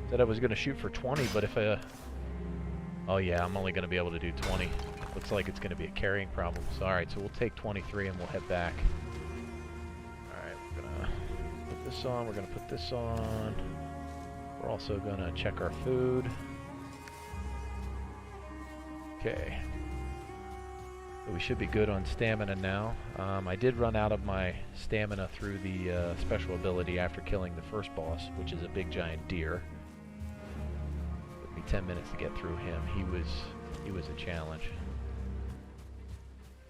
Said I was going to shoot for 20, but if Oh yeah, I'm only going to be able to do 20. Looks like it's going to be a carrying problem. So alright, so we'll take 23 and we'll head back. Alright, we're going to put this on, we're going to put this on. We're also going to check our food. Okay. So we should be good on stamina now. I did run out of my stamina through the special ability after killing the first boss, which is a big giant deer. Took me 10 minutes to get through him. He was a challenge.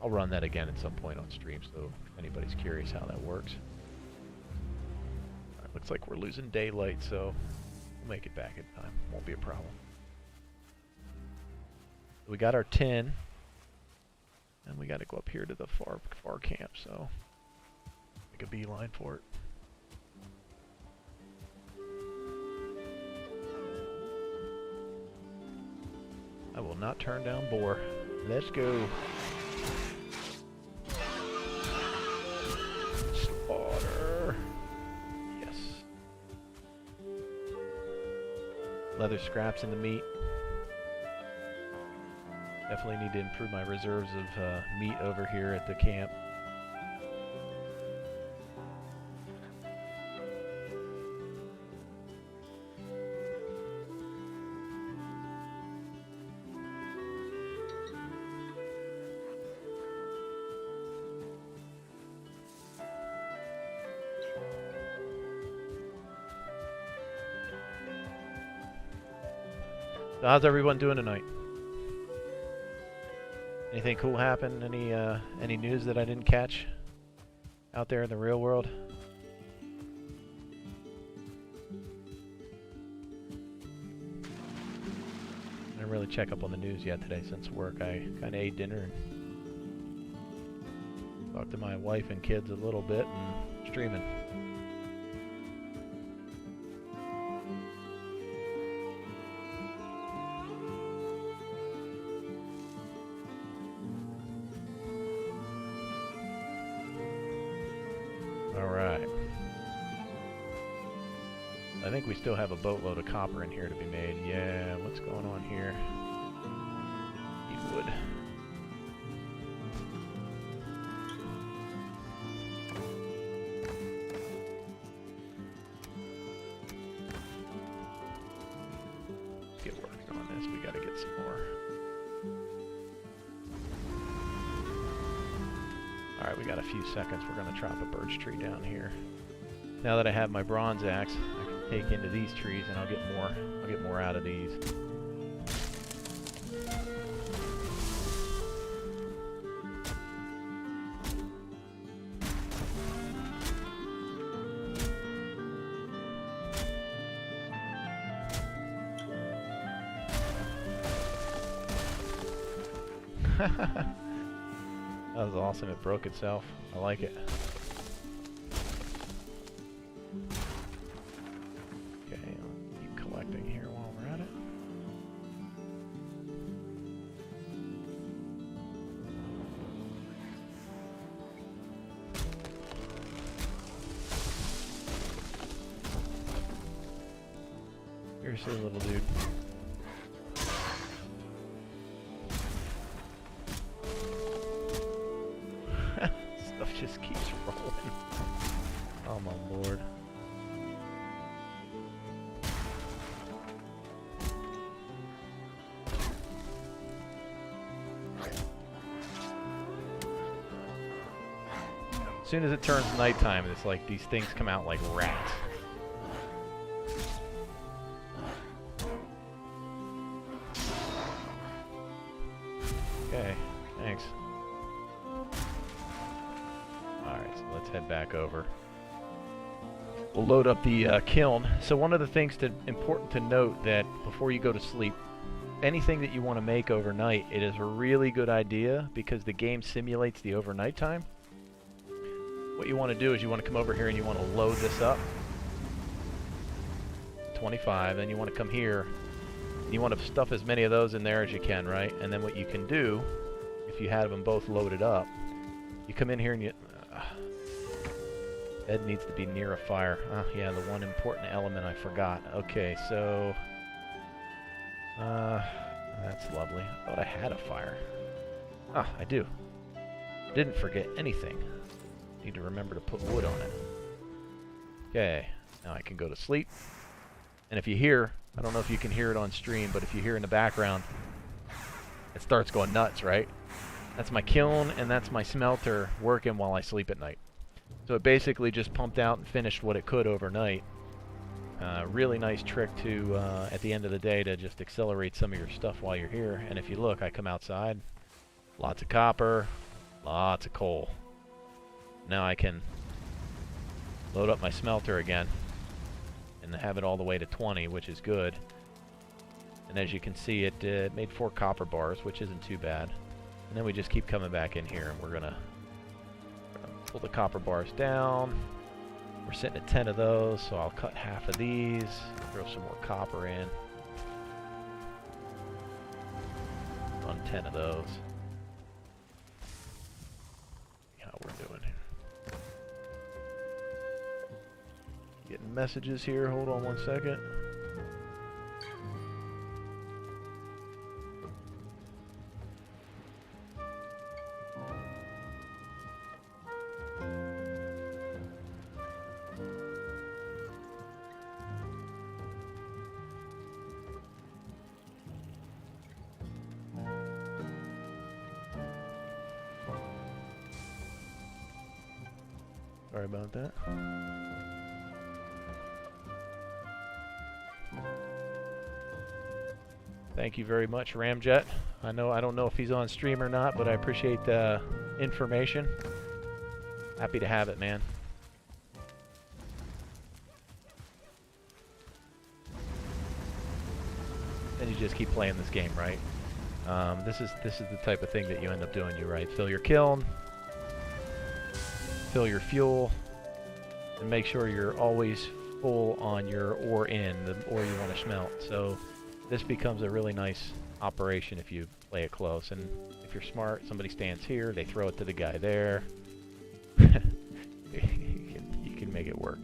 I'll run that again at some point on stream, so if anybody's curious how that works. All right, looks like we're losing daylight, so we'll make it back in time. Won't be a problem. We got our 10, and we got to go up here to the far camp, so make a beeline for it. I will not turn down boar. Let's go. Slaughter. Yes. Leather scraps in the meat. Definitely need to improve my reserves of meat over here at the camp. So how's everyone doing tonight? Anything cool happen? Any news that I didn't catch out there in the real world? I didn't really check up on the news yet today since work. I kind of ate dinner and talked to my wife and kids a little bit and streaming. I think we still have a boatload of copper in here to be made. Yeah, what's going on here? Need wood. Let's get working on this. We gotta get some more. Alright, we got a few seconds. We're gonna chop a birch tree down here. Now that I have my bronze axe, I can take into these trees and I'll get more out of these. That was awesome. It broke itself. I like it. Seriously, little dude. Stuff just keeps rolling. Oh my lord. As soon as it turns nighttime, it's like these things come out like rats. Okay, thanks. Alright, so let's head back over. We'll load up the kiln. So one of the things important to note that before you go to sleep, anything that you want to make overnight, it is a really good idea because the game simulates the overnight time. What you want to do is you want to come over here and you want to load this up. 25, then you want to come here. You want to stuff as many of those in there as you can, right? And then what you can do, if you have them both loaded up, you come in here and you... Bed needs to be near a fire. Yeah, the one important element I forgot. Okay, so... That's lovely. I thought I had a fire. Ah, I do. Didn't forget anything. Need to remember to put wood on it. Okay, now I can go to sleep. And if you hear, I don't know if you can hear it on stream, but if you hear in the background, it starts going nuts, right? That's my kiln and that's my smelter working while I sleep at night. So it basically just pumped out and finished what it could overnight. Really nice trick to, at the end of the day, to just accelerate some of your stuff while you're here. And if you look, I come outside, lots of copper, lots of coal. Now I can load up my smelter again and have it all the way to 20, which is good. And as you can see, it made 4 copper bars, which isn't too bad. And then we just keep coming back in here, and we're gonna pull the copper bars down. We're sitting at 10 of those, so I'll cut half of these, throw some more copper in. Run 10 of those. See how we're doing here. Getting messages here, hold on one second. Sorry about that. Thank you very much, Ramjet. I don't know if he's on stream or not, but I appreciate the information. Happy to have it, man. And you just keep playing this game, right? This is the type of thing that you end up doing. You right, fill your kiln, fill your fuel, and make sure you're always full on your ore the ore you want to smelt. So this becomes a really nice operation if you play it close. And if you're smart, somebody stands here, they throw it to the guy there. you can make it work.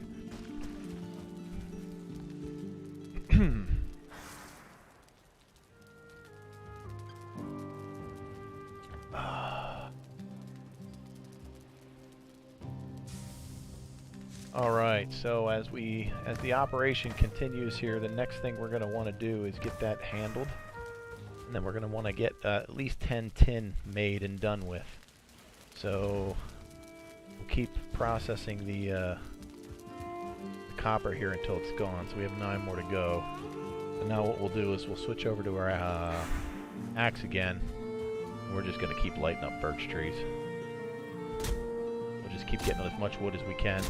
Alright, so as the operation continues here, the next thing we're going to want to do is get that handled. And then we're going to want to get at least 10 tin made and done with. So we'll keep processing the copper here until it's gone. So we have 9 more to go. And now what we'll do is we'll switch over to our axe again. We're just going to keep lighting up birch trees. We'll just keep getting as much wood as we can.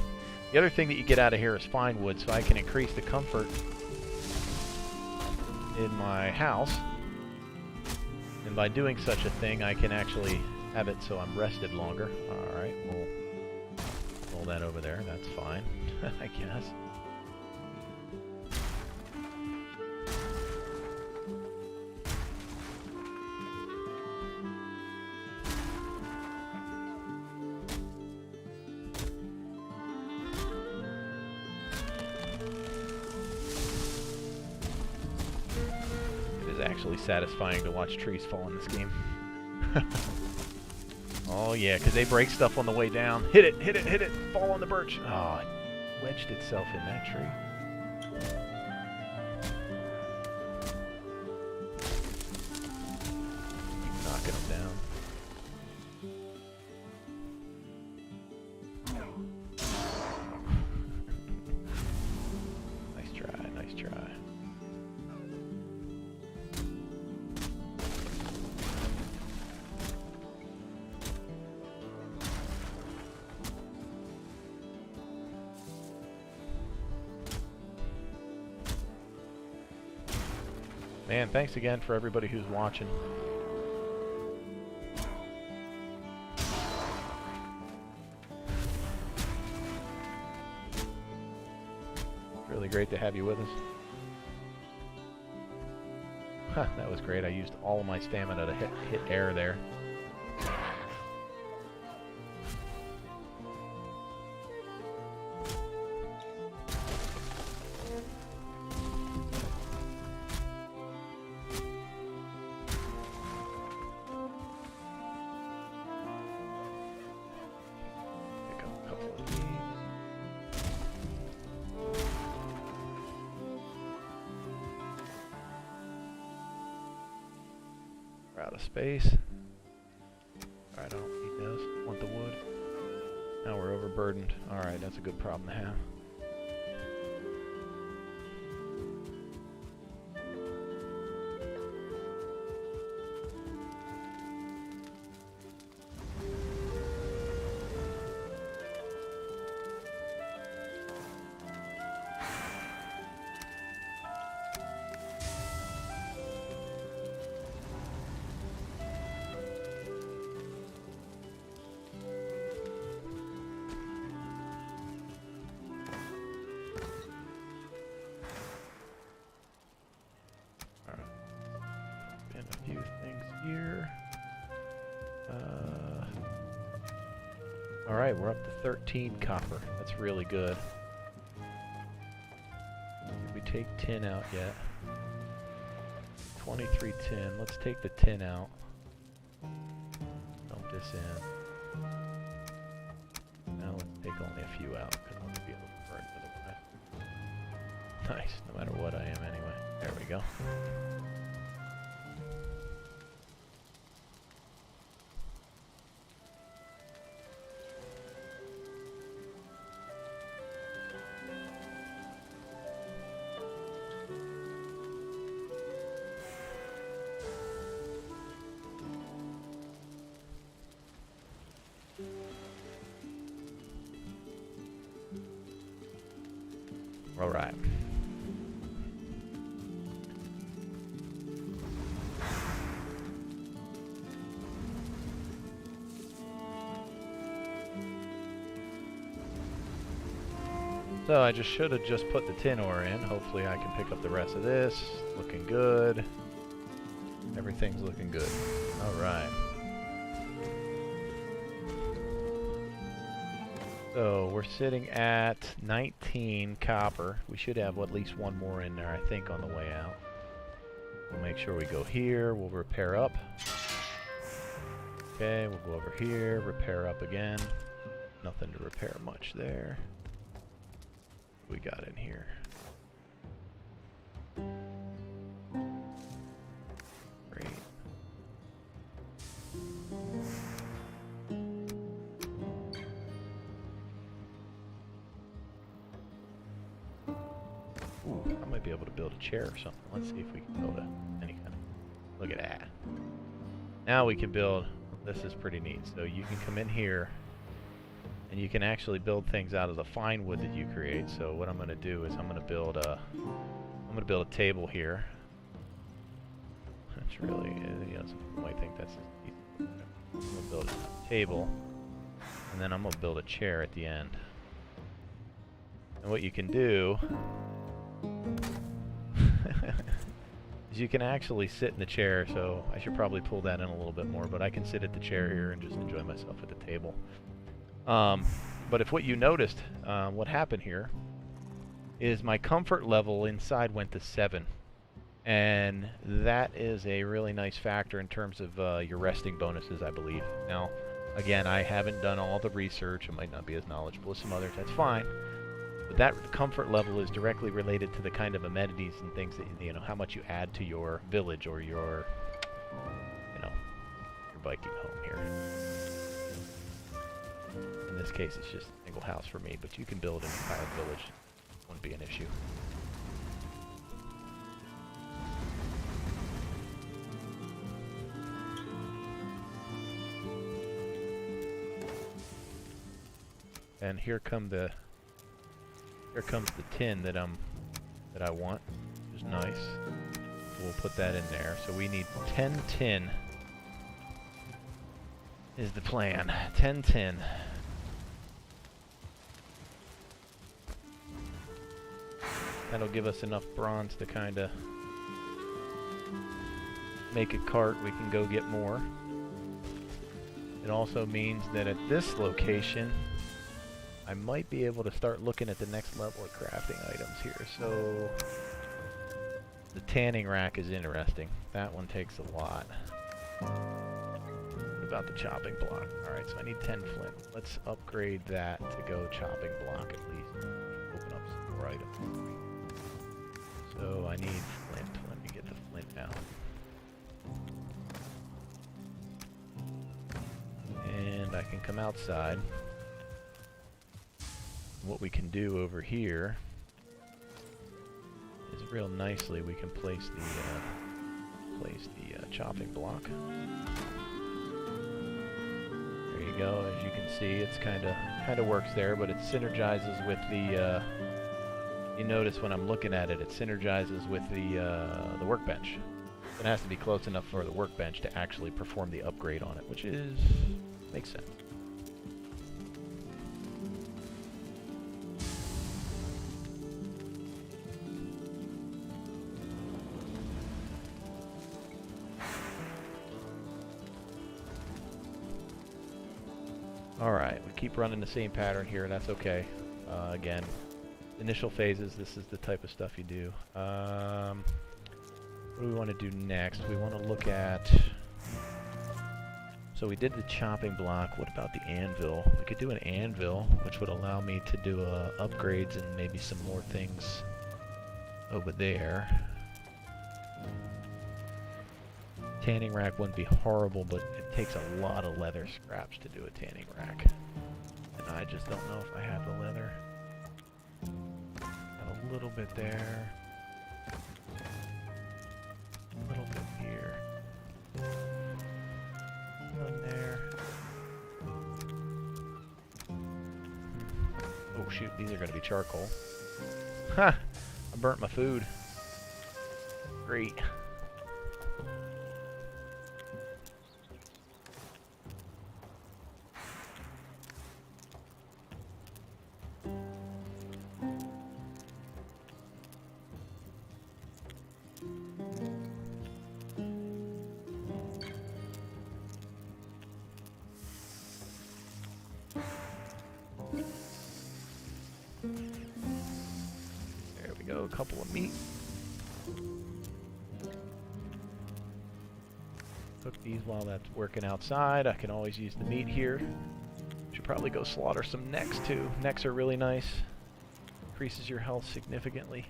The other thing that you get out of here is fine wood, so I can increase the comfort in my house. And by doing such a thing, I can actually have it so I'm rested longer. Alright, we'll roll that over there. That's fine, I guess. Actually satisfying to watch trees fall in this game. Oh yeah, because they break stuff on the way down. Hit it, hit it, hit it, fall on the birch. Oh, it wedged itself in that tree. Keep knocking them down. Nice try, nice try. Man, thanks again for everybody who's watching. Really great to have you with us. Huh, that was great. I used all of my stamina to hit air there. out of space. Alright, I don't need those. Want the wood. Now we're overburdened. Alright, that's a good problem to have. Few things here. Alright, we're up to 13 copper. That's really good. Did we take tin out yet? 23 tin. Let's take the tin out. Dump this in. Now let's take only a few out because I'm going to be able to burn it otherwise. Nice, no matter what I am anyway. There we go. All right. So I should have just put the tin ore in. Hopefully I can pick up the rest of this. Looking good. Everything's looking good. All right. So we're sitting at 19 copper. We should have at least one more in there, I think, on the way out. We'll make sure we go here. We'll repair up. Okay, we'll go over here, repair up again. Nothing to repair much there. What we got in here? Great. Ooh, I might be able to build a chair or something. Let's see if we can build any kind of... Look at that. Now we can build... This is pretty neat. So you can come in here, and you can actually build things out of the fine wood that you create. So what I'm going to do is I'm going to build a table here. That's really... you know, some people might think that's... I'm going to build a table, and then I'm going to build a chair at the end. And what you can do... is you can actually sit in the chair, so I should probably pull that in a little bit more, but I can sit at the chair here and just enjoy myself at the table. But if what you noticed, what happened here is my comfort level inside went to 7. And that is a really nice factor in terms of your resting bonuses, I believe. Now, again, I haven't done all the research. I might not be as knowledgeable as some others. That's fine. But that comfort level is directly related to the kind of amenities and things that, you know, how much you add to your village or your, you know, your Viking home here. In this case, it's just a single house for me, but you can build an entire village. It wouldn't be an issue. And here comes the tin that I want, which is nice. So we'll put that in there. So we need 10 tin is the plan. 10 tin. That'll give us enough bronze to kind of make a cart. We can go get more. It also means that at this location I might be able to start looking at the next level of crafting items here. So the tanning rack is interesting. That one takes a lot. What about the chopping block? Alright, so I need 10 flint. Let's upgrade that to go chopping block at least. Open up some more items. So I need flint. Let me get the flint out. and I can come outside. What we can do over here is real nicely we can place the chopping block. There you go. As you can see, it's kind of works there, but it synergizes with the. You notice when I'm looking at it, it synergizes with the workbench. It has to be close enough for the workbench to actually perform the upgrade on it, which makes sense. Alright, we keep running the same pattern here, that's okay. Again, initial phases, this is the type of stuff you do. What do we want to do next? We want to look at... So we did the chopping block, what about the anvil? We could do an anvil, which would allow me to do upgrades and maybe some more things over there. Tanning rack wouldn't be horrible, but it takes a lot of leather scraps to do a tanning rack. And I just don't know if I have the leather. Got a little bit there. A little bit here. One there. Oh shoot, these are going to be charcoal. Ha! I burnt my food. Great. A couple of meat. Cook these while that's working outside. I can always use the meat here. Should probably go slaughter some necks too. Necks are really nice. Increases your health significantly.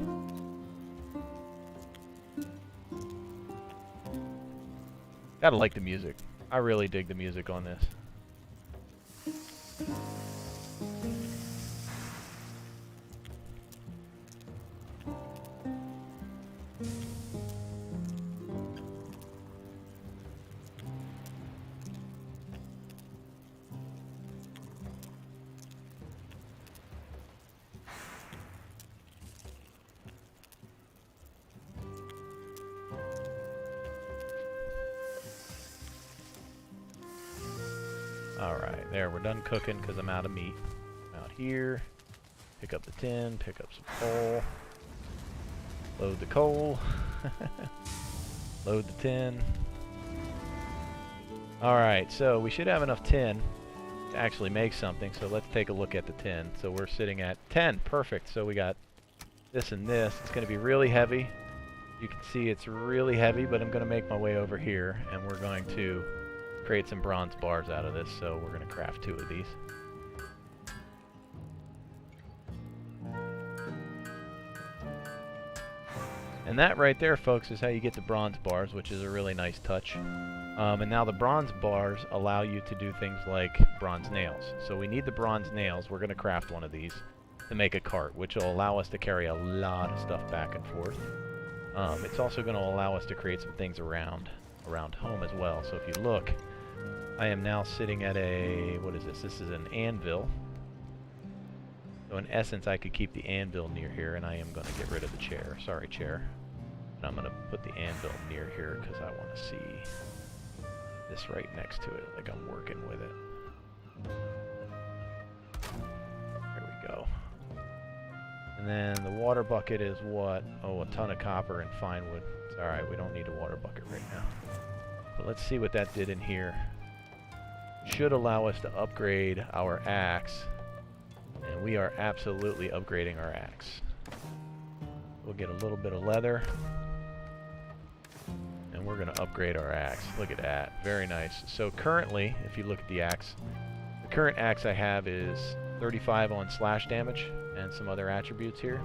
Gotta like the music. I really dig the music on this. Alright, there, we're done cooking because I'm out of meat. Out here, pick up the tin, pick up some coal, load the coal, load the tin. Alright, so we should have enough tin to actually make something, so let's take a look at the tin. So we're sitting at 10, perfect. So we got this and this. It's going to be really heavy. You can see it's really heavy, but I'm going to make my way over here, and we're going to create some bronze bars out of this, so we're going to craft 2 of these. And that right there, folks, is how you get the bronze bars, which is a really nice touch. And now the bronze bars allow you to do things like bronze nails. So we need the bronze nails. We're going to craft one of these to make a cart, which will allow us to carry a lot of stuff back and forth. It's also going to allow us to create some things around home as well. So if you look, I am now sitting at a, what is this? This is an anvil. So in essence, I could keep the anvil near here, and I am going to get rid of the chair. Sorry, chair. And I'm going to put the anvil near here because I want to see this right next to it, like I'm working with it. There we go. And then the water bucket is what? Oh, a ton of copper and fine wood. It's alright, we don't need a water bucket right now. But let's see what that did in here. Should allow us to upgrade our axe. And we are absolutely upgrading our axe. We'll get a little bit of leather. And we're going to upgrade our axe. Look at that. Very nice. So currently, if you look at the axe, the current axe I have is 35 on slash damage and some other attributes here.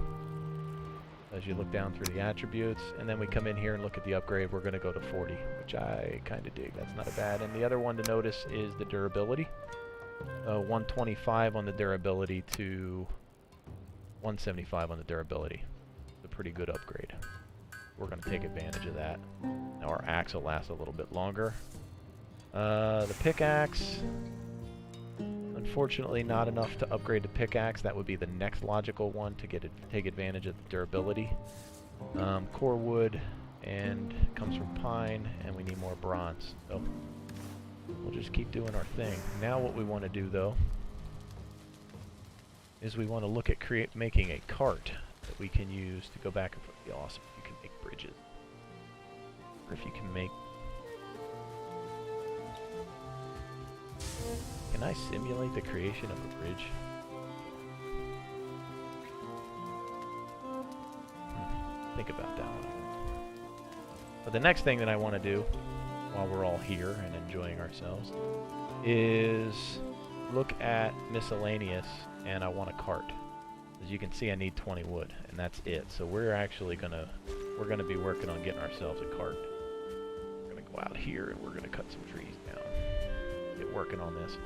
As you look down through the attributes, and then we come in here and look at the upgrade, we're going to go to 40, which I kind of dig. That's not a bad. And the other one to notice is the durability. 125 on the durability to 175 on the durability. It's a pretty good upgrade. We're going to take advantage of that. Now our axe will last a little bit longer. The pickaxe, unfortunately not enough to upgrade the pickaxe. That would be the next logical one to take advantage of the durability. Core wood and comes from pine, and we need more bronze. So we'll just keep doing our thing. Now what we want to do though is we want to look at making a cart that we can use to go back and forth. It'd be awesome if you can make bridges. Or if you can make... Can I simulate the creation of a bridge? Think about that one. But the next thing that I want to do while we're all here and enjoying ourselves is look at miscellaneous, and I want a cart. As you can see, I need 20 wood, and that's it. So we're actually gonna be working on getting ourselves a cart. We're gonna go out here and we're gonna cut some trees down. Get working on this.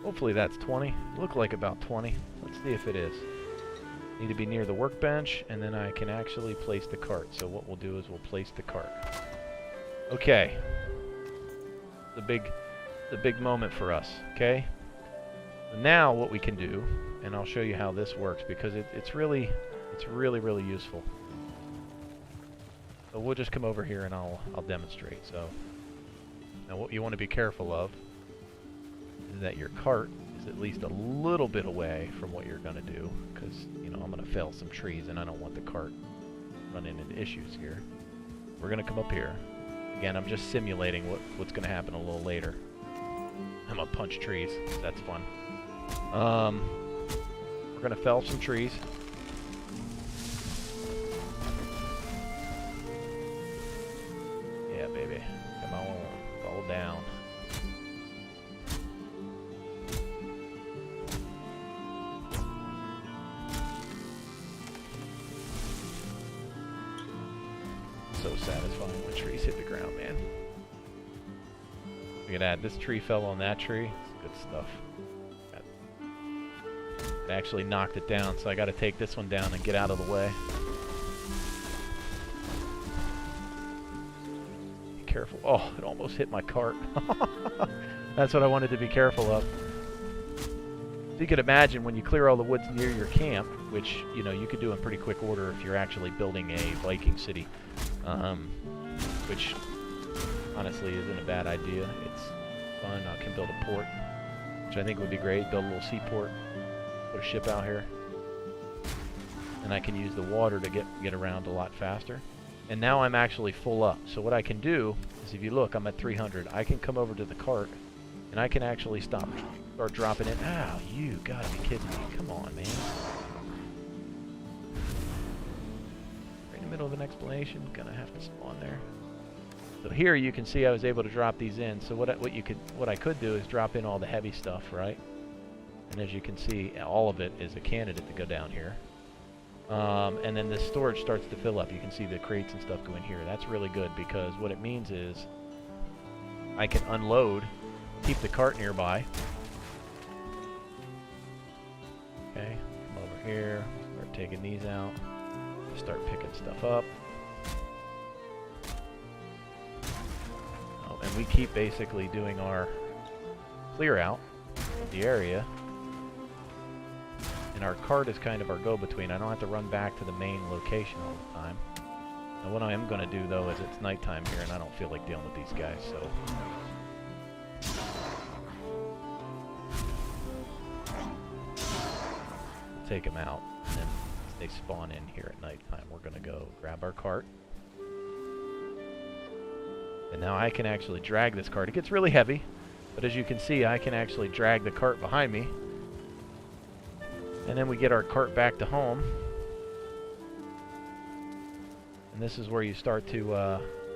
Hopefully that's 20. Look like about 20. Let's see if it is. Need to be near the workbench, and then I can actually place the cart. So what we'll do is we'll place the cart. Okay. The big moment for us, okay? Now what we can do, and I'll show you how this works because it's really useful. So we'll just come over here and I'll demonstrate. So now what you want to be careful of is that your cart is at least a little bit away from what you're going to do, because you know I'm going to fell some trees and I don't want the cart running into issues here. We're going to come up here. Again, I'm just simulating what's going to happen a little later. I'm going to punch trees. That's fun. We're going to fell some trees. Yeah, baby. Come on. Fall down. So satisfying when trees hit the ground, man. Look at that. This tree fell on that tree. It's good stuff. It actually knocked it down, so I got to take this one down and get out of the way. Be careful. Oh, it almost hit my cart. That's what I wanted to be careful of. So you could imagine when you clear all the woods near your camp, which you know you could do in pretty quick order if you're actually building a Viking city, which honestly isn't a bad idea. It's fun. I can build a port, which I think would be great. Build a little seaport, put a ship out here, and I can use the water to get around a lot faster. And now I'm actually full up. So what I can do is, if you look, I'm at 300. I can come over to the cart, and I can actually start dropping it. Ow, you gotta be kidding me. Come on, man. Right in the middle of an explanation, gonna have to spawn there. So here you can see I was able to drop these in. So what I could do is drop in all the heavy stuff, right? And as you can see, all of it is a candidate to go down here. And then this storage starts to fill up. You can see the crates and stuff go in here. That's really good, because what it means is I can unload, keep the cart nearby. Okay, come over here, start taking these out, start picking stuff up. Oh, and we keep basically doing our clear out of the area. And our cart is kind of our go-between. I don't have to run back to the main location all the time. Now what I am going to do though is it's nighttime here and I don't feel like dealing with these guys, so... take them out, and then they spawn in here at nighttime. We're going to go grab our cart. And now I can actually drag this cart. It gets really heavy, but as you can see, I can actually drag the cart behind me. And then we get our cart back to home. And this is where you start to,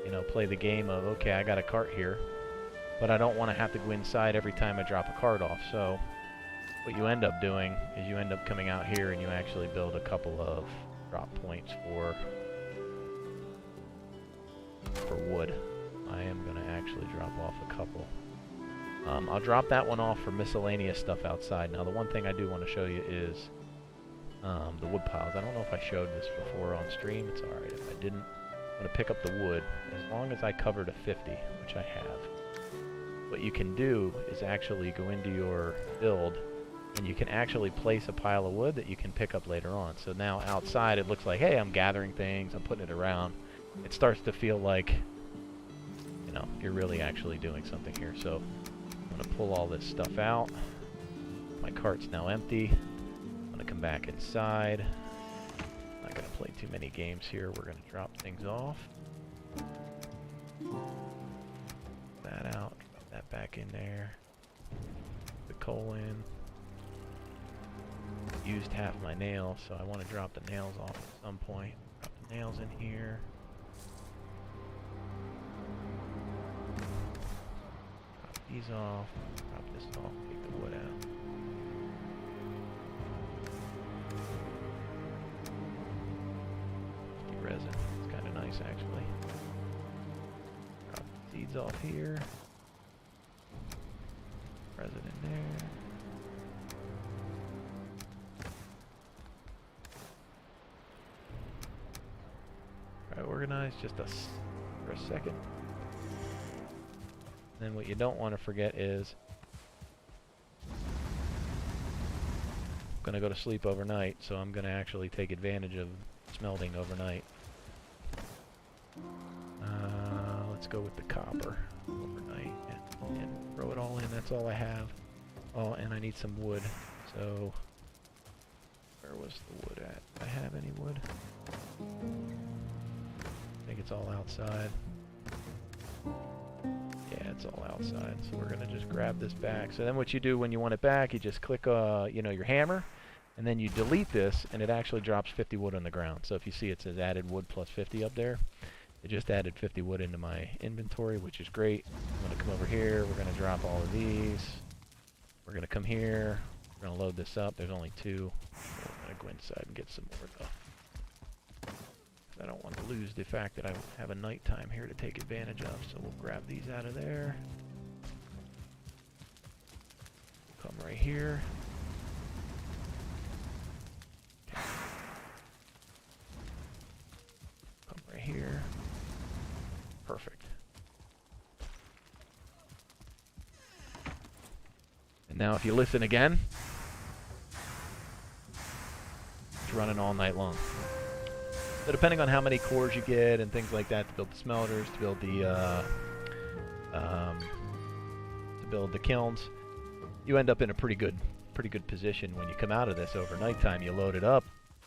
you know, play the game of, okay, I got a cart here, but I don't want to have to go inside every time I drop a cart off. So what you end up doing is you end up coming out here and you actually build a couple of drop points for wood. I am going to actually drop off a couple. I'll drop that one off for miscellaneous stuff outside. Now the one thing I do want to show you is the wood piles. I don't know if I showed this before on stream. It's alright if I didn't. I'm going to pick up the wood as long as I cover to 50, which I have. What you can do is actually go into your build and you can actually place a pile of wood that you can pick up later on. So now outside it looks like, hey, I'm gathering things, I'm putting it around. It starts to feel like, you know, you're really actually doing something here. So I'm going to pull all this stuff out. My cart's now empty. I'm going to come back inside. I'm not going to play too many games here. We're going to drop things off. That out. Drop that back in there. The coal in. Used half my nails, so I want to drop the nails off at some point. Drop the nails in here. Drop these off. Drop this off. Take the wood out. The resin. It's kind of nice, actually. Drop the seeds off here. Resin in there. Organize just for a second. Then what you don't want to forget is I'm going to go to sleep overnight, so I'm going to actually take advantage of smelting overnight. Let's go with the copper overnight and throw it all in. That's all I have. Oh, and I need some wood. So where was the wood at? Do I have any wood? I think it's all outside. Yeah, it's all outside. So we're gonna just grab this back. So then what you do when you want it back, you just click, you know, your hammer, and then you delete this, and it actually drops 50 wood on the ground. So if you see it says added wood plus 50 up there, it just added 50 wood into my inventory, which is great. I'm gonna come over here. We're gonna drop all of these. We're gonna come here. We're gonna load this up. There's only 2. We're gonna go inside and get some more though. I don't want to lose the fact that I have a nighttime here to take advantage of, so we'll grab these out of there. Come right here. Okay. Come right here. Perfect. And now if you listen again, it's running all night long. So depending on how many cores you get and things like that to build the smelters, to build the kilns, you end up in a pretty good position when you come out of this over nighttime. You load it up.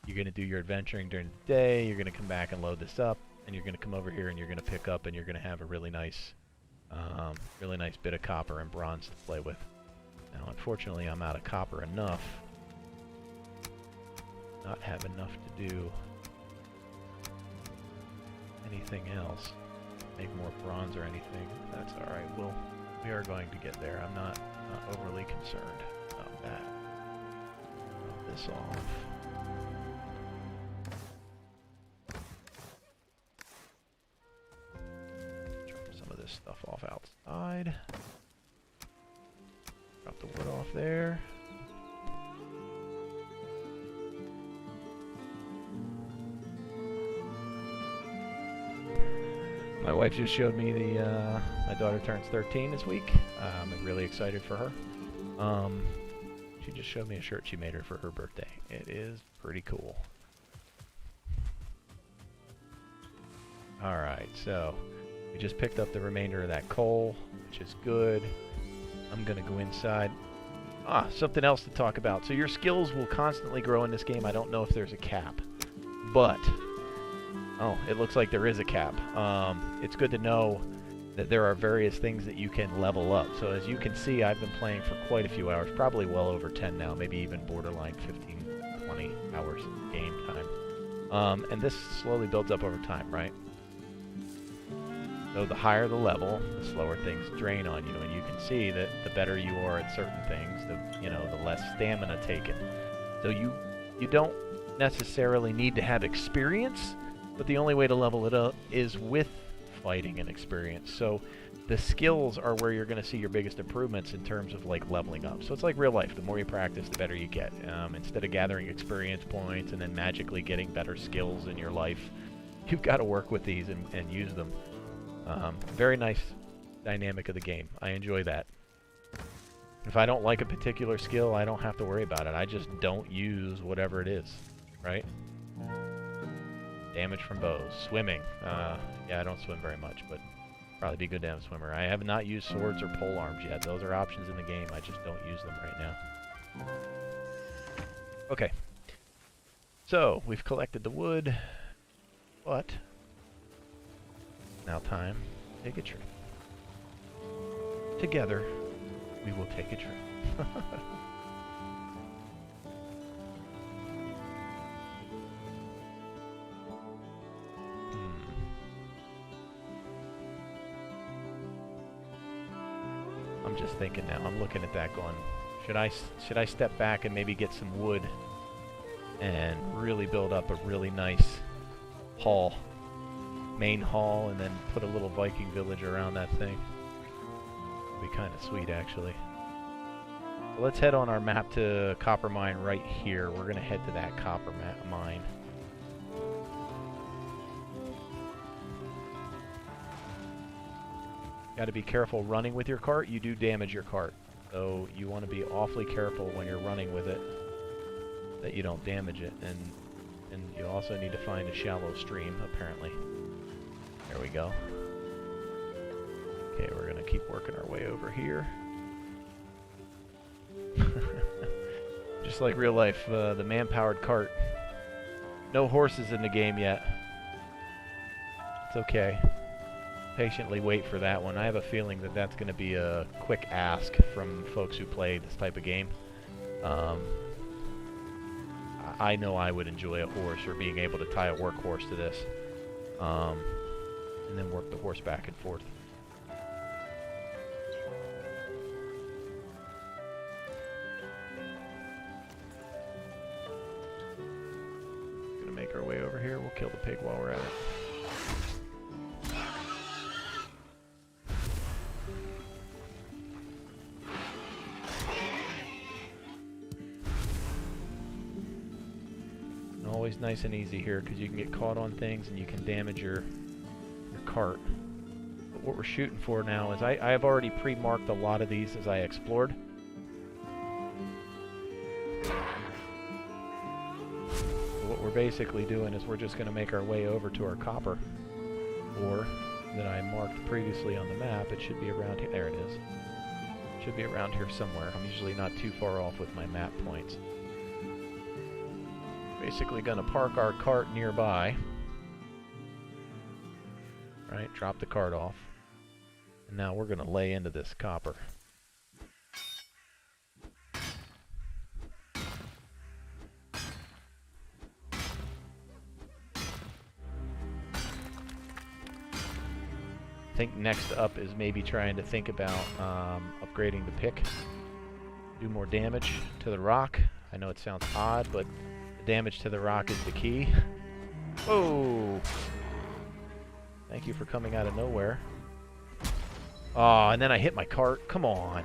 You're going to do your adventuring during the day. You're going to come back and load this up, and you're going to come over here and you're going to pick up, and you're going to have a really nice bit of copper and bronze to play with. Now, unfortunately, I'm out of copper enough. Not have enough to do anything else, make more bronze or anything. That's alright. We are going to get there. I'm not overly concerned about that. Drop this off. Drop some of this stuff off outside. Drop the wood off there. My wife just showed me my daughter turns 13 this week. I'm really excited for her. She just showed me a shirt she made her for her birthday. It is pretty cool. Alright, so we just picked up the remainder of that coal, which is good. I'm going to go inside. Something else to talk about. So your skills will constantly grow in this game. I don't know if there's a cap, but oh, it looks like there is a cap. It's good to know that there are various things that you can level up. So as you can see, I've been playing for quite a few hours, probably well over 10 now, maybe even borderline 15, 20 hours game time. And this slowly builds up over time, right? So the higher the level, the slower things drain on you, and you can see that the better you are at certain things, the less stamina taken. So you don't necessarily need to have experience, but the only way to level it up is with fighting and experience. So the skills are where you're going to see your biggest improvements in terms of like leveling up. So it's like real life. The more you practice, the better you get. Instead of gathering experience points and then magically getting better skills in your life, you've got to work with these and use them. Very nice dynamic of the game. I enjoy that. If I don't like a particular skill, I don't have to worry about it. I just don't use whatever it is, right? Damage from bows. Swimming. Yeah, I don't swim very much, but probably be a good damn swimmer. I have not used swords or pole arms yet. Those are options in the game. I just don't use them right now. Okay. So, we've collected the wood, but now time to take a trip. Together, we will take a trip. I'm just thinking now. I'm looking at that going, should I step back and maybe get some wood and really build up a really nice hall, main hall, and then put a little Viking village around that thing? It'd be kind of sweet, actually. So let's head on our map to copper mine right here. We're gonna head to that copper mine. Got to be careful running with your cart. You do damage your cart, so you want to be awfully careful when you're running with it that you don't damage it. And you also need to find a shallow stream, apparently. There we go. Okay, we're gonna keep working our way over here. Just like real life, the man-powered cart. No horses in the game yet. It's okay. Patiently wait for that one. I have a feeling that that's going to be a quick ask from folks who play this type of game. I know I would enjoy a horse, or being able to tie a workhorse to this, and then work the horse back and forth. Gonna make our way over here. We'll kill the pig while we're at it. Always nice and easy here because you can get caught on things and you can damage your cart. But what we're shooting for now is I have already pre-marked a lot of these as I explored. So what we're basically doing is we're just going to make our way over to our copper ore that I marked previously on the map. It should be around here. There it is. It should be around here somewhere. I'm usually not too far off with my map points. Basically going to park our cart nearby. Right, drop the cart off. And now we're going to lay into this copper. I think next up is maybe trying to think about upgrading the pick. Do more damage to the rock. I know it sounds odd, but damage to the rock is the key. Oh! Thank you for coming out of nowhere. Oh, and then I hit my cart. Come on.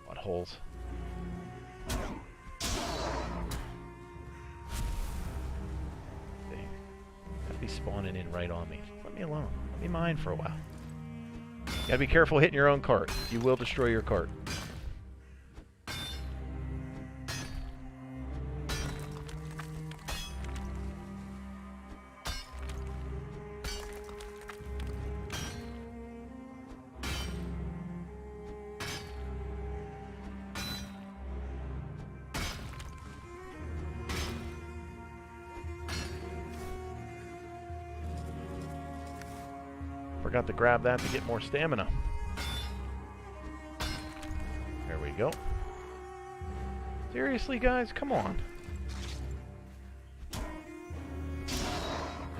Buttholes. Dang. Gotta be spawning in right on me. Let me alone. Let me mine for a while. Gotta be careful hitting your own cart. You will destroy your cart. Forgot to grab that to get more stamina. There we go. Seriously, guys? Come on.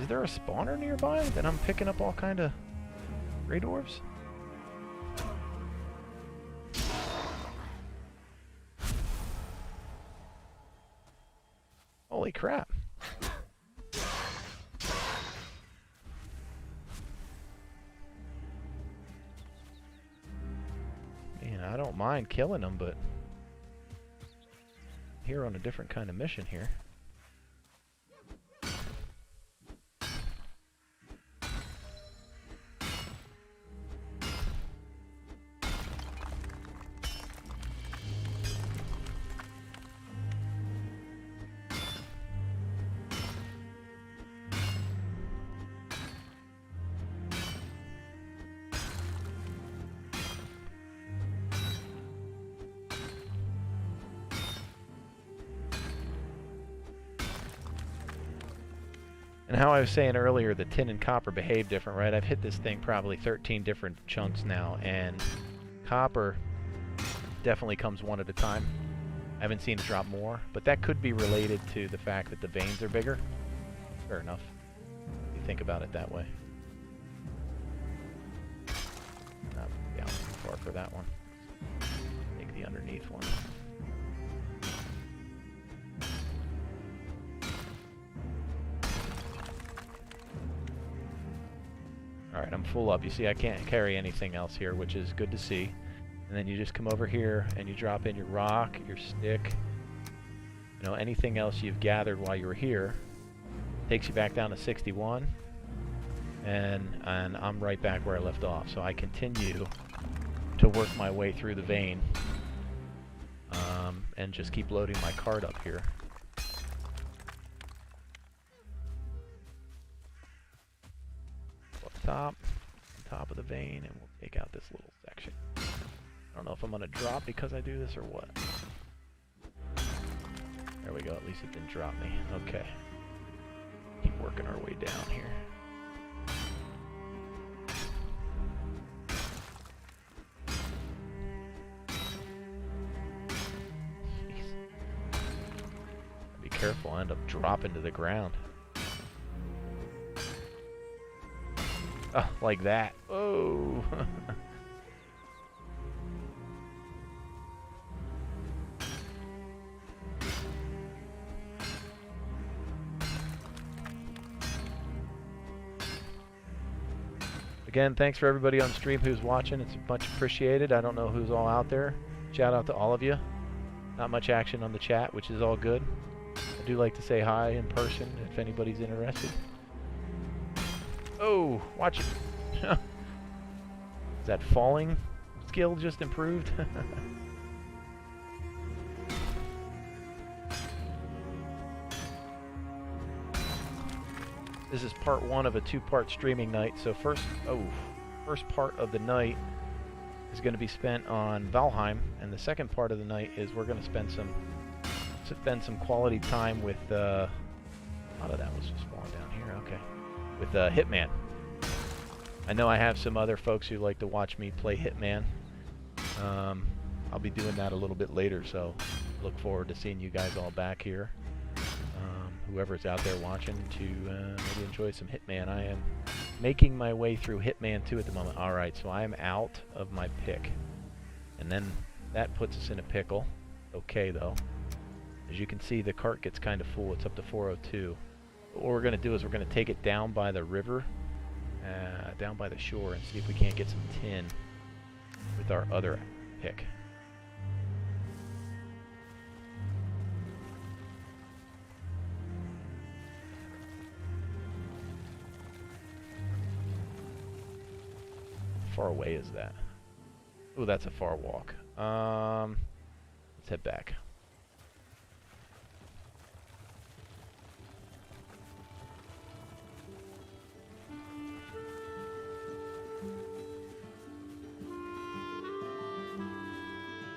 Is there a spawner nearby that I'm picking up all kind of gray dwarves? Holy crap. Man, I don't mind killing them, but here on a different kind of mission here. And how I was saying earlier, the tin and copper behave different, right? I've hit this thing probably 13 different chunks now, and copper definitely comes one at a time. I haven't seen it drop more, but that could be related to the fact that the veins are bigger. Fair enough, if you think about it that way. Not down too far for that one. Take the underneath one. Alright, I'm full up. You see, I can't carry anything else here, which is good to see. And then you just come over here and you drop in your rock, your stick, you know, anything else you've gathered while you were here. Takes you back down to 61. And I'm right back where I left off. So I continue to work my way through the vein. And just keep loading my cart up here. Top of the vein, and we'll take out this little section. I don't know if I'm gonna drop because I do this or what. There we go, at least it didn't drop me. Okay. Keep working our way down here. Jeez. Be careful, I end up dropping to the ground. Oh, like that. Oh. Again, thanks for everybody on stream who's watching. It's much appreciated. I don't know who's all out there. Shout out to all of you. Not much action on the chat, which is all good. I do like to say hi in person if anybody's interested. Oh, watch it. Is that falling skill just improved? This is part one of a two-part streaming night. So first part of the night is going to be spent on Valheim, and the second part of the night is we're going to spend some quality time with a lot of that was just falling down here. Okay. With Hitman. I know I have some other folks who like to watch me play Hitman. I'll be doing that a little bit later, so look forward to seeing you guys all back here. Whoever's out there watching to maybe enjoy some Hitman. I am making my way through Hitman 2 at the moment. Alright, so I am out of my pick. And then that puts us in a pickle. Okay, though. As you can see, the cart gets kind of full. It's up to 402. What we're going to do is we're going to take it down by the river, down by the shore, and see if we can't get some tin with our other pick. How far away is that? Oh, that's a far walk. Let's head back.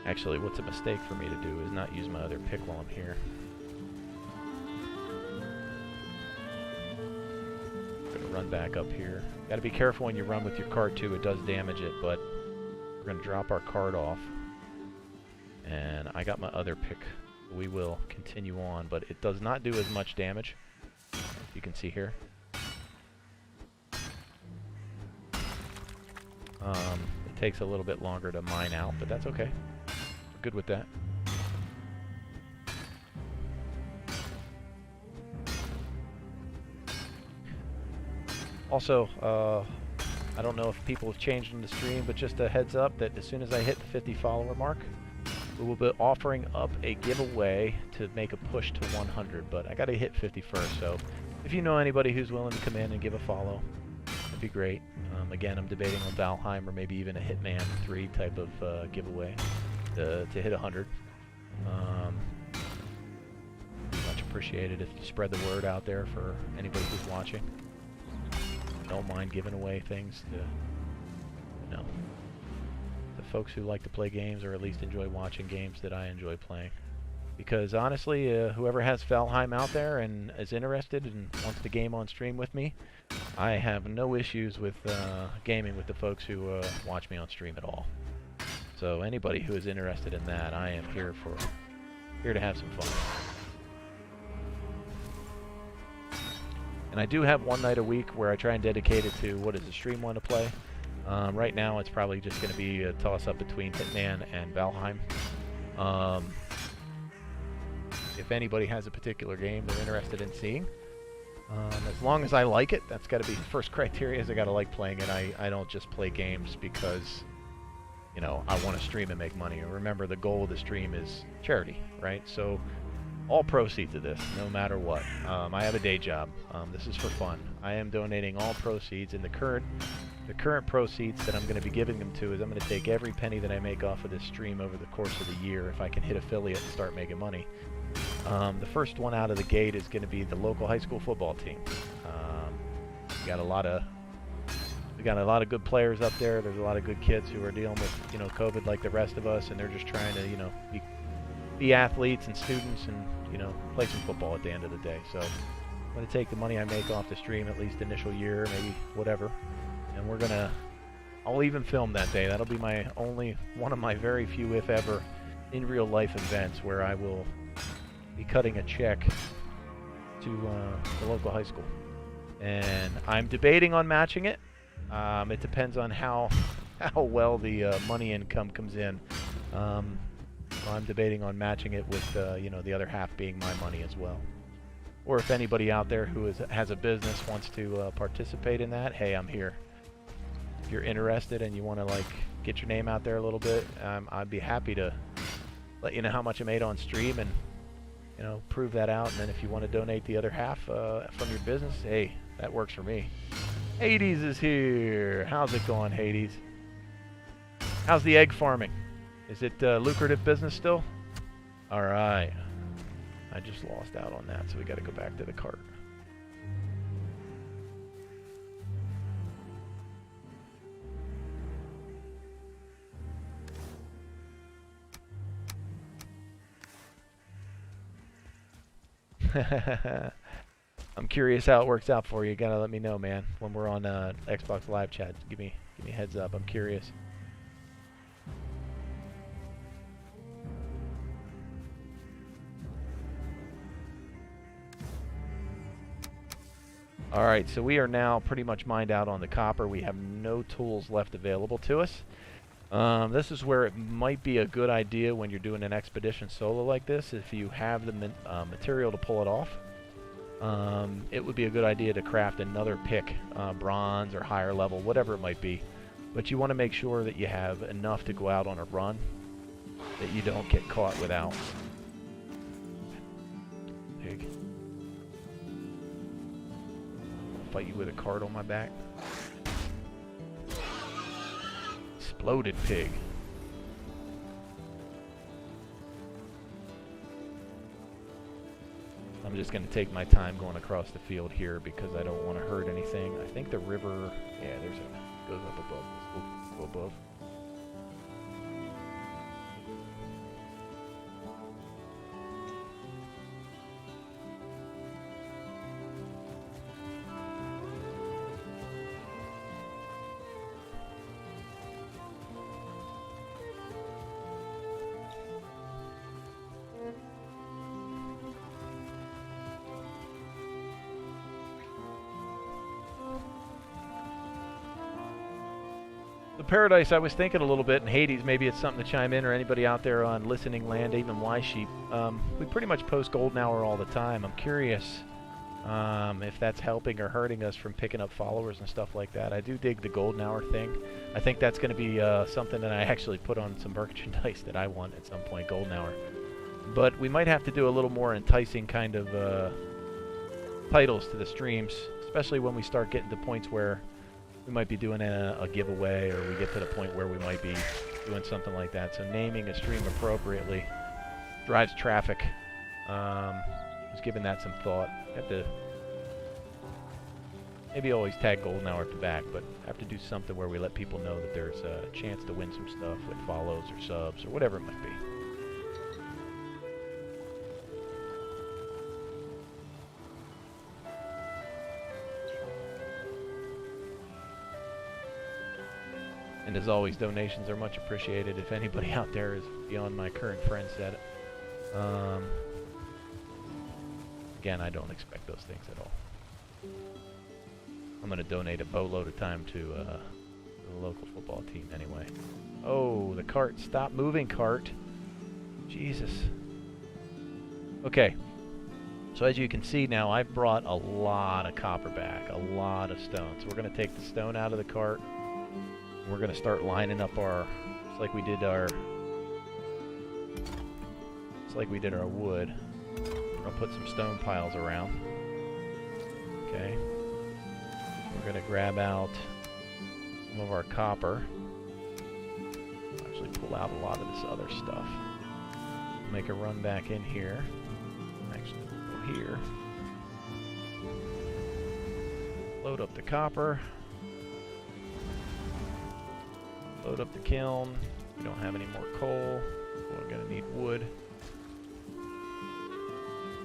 Actually, what's a mistake for me to do is not use my other pick while I'm here. I'm gonna run back up here. Gotta be careful when you run with your cart too, it does damage it, but we're gonna drop our cart off. And I got my other pick. We will continue on, but it does not do as much damage, you can see here. It takes a little bit longer to mine out, but that's okay. We're good with that. Also, I don't know if people have changed in the stream, but just a heads up that as soon as I hit the 50 follower mark, we will be offering up a giveaway to make a push to 100, but I got to hit 50 first, so if you know anybody who's willing to come in and give a follow, that'd be great. Again, I'm debating on Valheim or maybe even a Hitman 3 type of giveaway to hit 100. Much appreciated if you spread the word out there for anybody who's watching. Don't mind giving away things to, you know, the folks who like to play games or at least enjoy watching games that I enjoy playing. Because honestly, whoever has Valheim out there and is interested and wants to game on stream with me, I have no issues with gaming with the folks who watch me on stream at all. So anybody who is interested in that, I am here to have some fun. And I do have one night a week where I try and dedicate it to what does the stream want to play. Right now it's probably just going to be a toss-up between Hitman and Valheim. If anybody has a particular game they're interested in seeing, as long as I like it, that's got to be the first criteria, is I got to like playing it. I don't just play games because, you know, I want to stream and make money. And remember, the goal of the stream is charity, right? So all proceeds of this, no matter what. I have a day job. This is for fun. I am donating all proceeds, and the current proceeds that I'm going to be giving them to is I'm going to take every penny that I make off of this stream over the course of the year, if I can hit affiliate and start making money. The first one out of the gate is going to be the local high school football team. We got a lot of good players up there. There's a lot of good kids who are dealing with, you know, COVID like the rest of us, and they're just trying to, you know, be athletes and students and, you know, play some football at the end of the day. So I'm going to take the money I make off the stream, at least initial year, maybe whatever, and I'll even film that day. That'll be one of my very few, if ever, in real life events where I will be cutting a check to the local high school. And I'm debating on matching it. It depends on how well the money income comes in. I'm debating on matching it with, you know, the other half being my money as well. Or if anybody out there who has a business wants to participate in that, hey, I'm here. If you're interested and you want to, like, get your name out there a little bit, I'd be happy to let you know how much I made on stream and, you know, prove that out. And then if you want to donate the other half from your business, hey, that works for me. Hades is here. How's it going, Hades? How's the egg farming? Is it lucrative business still? All right. I just lost out on that, so we got to go back to the cart. I'm curious how it works out for you. You gotta let me know, man. When we're on Xbox Live Chat, give me a heads up. I'm curious. Alright, so we are now pretty much mined out on the copper. We have no tools left available to us. This is where it might be a good idea when you're doing an expedition solo like this, if you have the material to pull it off. It would be a good idea to craft another pick, bronze or higher level, whatever it might be. But you want to make sure that you have enough to go out on a run, that you don't get caught without. Pig. I'll fight you with a cart on my back. Exploded pig. I'm just going to take my time going across the field here because I don't want to hurt anything. I think the river, yeah, goes up above. Let's go above. The Paradise, I was thinking a little bit, and Hades, maybe it's something to chime in, or anybody out there on listening land, even Y Sheep. We pretty much post Golden Hour all the time. I'm curious if that's helping or hurting us from picking up followers and stuff like that. I do dig the Golden Hour thing. I think that's going to be something that I actually put on some merchandise that I want at some point, Golden Hour. But we might have to do a little more enticing kind of titles to the streams, especially when we start getting to points where we might be doing a giveaway, or we get to the point where we might be doing something like that. So naming a stream appropriately drives traffic. Was giving that some thought. Have to maybe always tag Golden Hour at the back, but have to do something where we let people know that there's a chance to win some stuff with follows or subs or whatever it might be. And as always, donations are much appreciated. If anybody out there is beyond my current friend set, again, I don't expect those things at all. I'm going to donate a boatload of time to the local football team anyway. Oh, the cart. Stop moving, cart. Jesus. Okay. So as you can see now, I've brought a lot of copper back, a lot of stone. So we're going to take the stone out of the cart. We're going to start lining up our, just like we did our wood. We're going to put some stone piles around. Okay. We're going to grab out some of our copper. Actually pull out a lot of this other stuff. Make a run back in here. Actually, go here. Load up the copper. Load up the kiln. We don't have any more coal. We're going to need wood.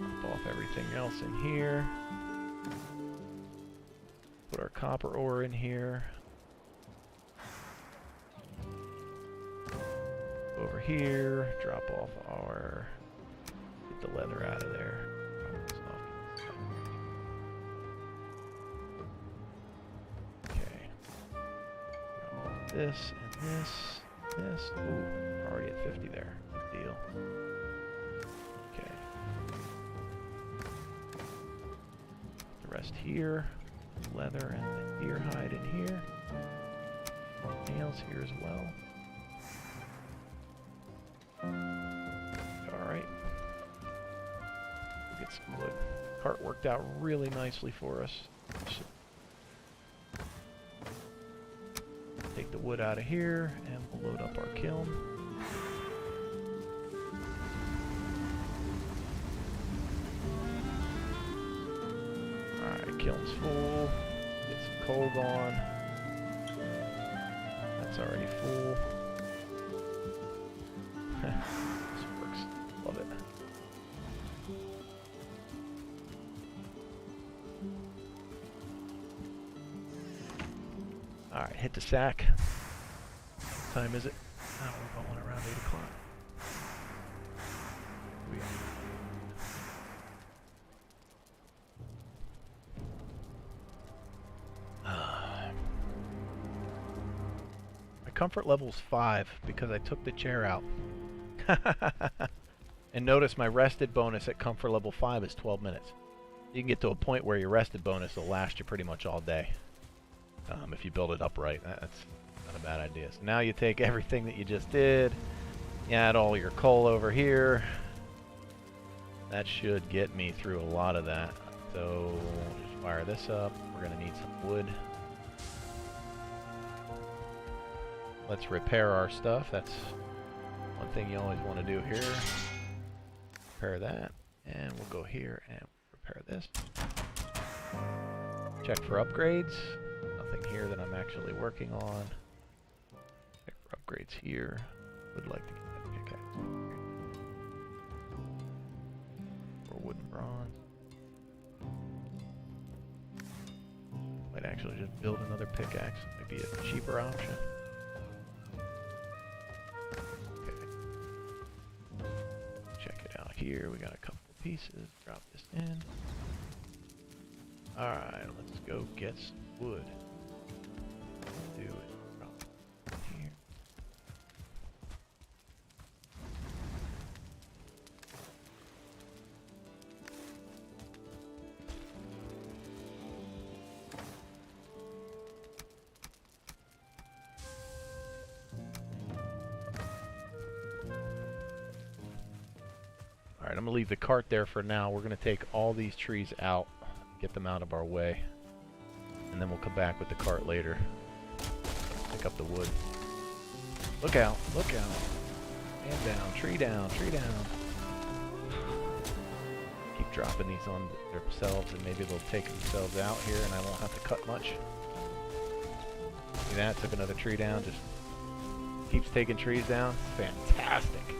Dump off everything else in here. Put our copper ore in here. Over here. Drop off our... Get the leather out of there. Okay. This and this. Ooh, already at 50 there. Good deal. Okay. The rest here. Leather and the deer hide in here. Nails here as well. Alright. We'll get some wood. Cart worked out really nicely for us. Take the wood out of here, and we'll load up our kiln. Alright, kiln's full. Get some coal going. That's already full. This works. Love it. Alright, hit the sack. What time is it? Oh, we're going around 8 o'clock. My comfort level's 5 because I took the chair out. And notice my rested bonus at comfort level 5 is 12 minutes. You can get to a point where your rested bonus will last you pretty much all day. If you build it up right. That's not a bad idea. So now you take everything that you just did, you add all your coal over here. That should get me through a lot of that. So just fire this up. We're going to need some wood. Let's repair our stuff. That's one thing you always want to do here. Repair that. And we'll go here and repair this. Check for upgrades. Nothing here that I'm actually working on. Check for upgrades here. Would like to get that pickaxe. Or wood and bronze. Might actually just build another pickaxe. Maybe a cheaper option. Okay. Check it out here. We got a couple of pieces. Drop this in. Alright, let's go get some wood. Do it. Alright, I'm going to leave the cart there for now. We're going to take all these trees out, get them out of our way, and then we'll come back with the cart later. Pick up the wood. Look out, look out. And down, tree down, tree down. Keep dropping these on themselves and maybe they'll take themselves out here and I won't have to cut much. See that? Took another tree down, just keeps taking trees down. Fantastic.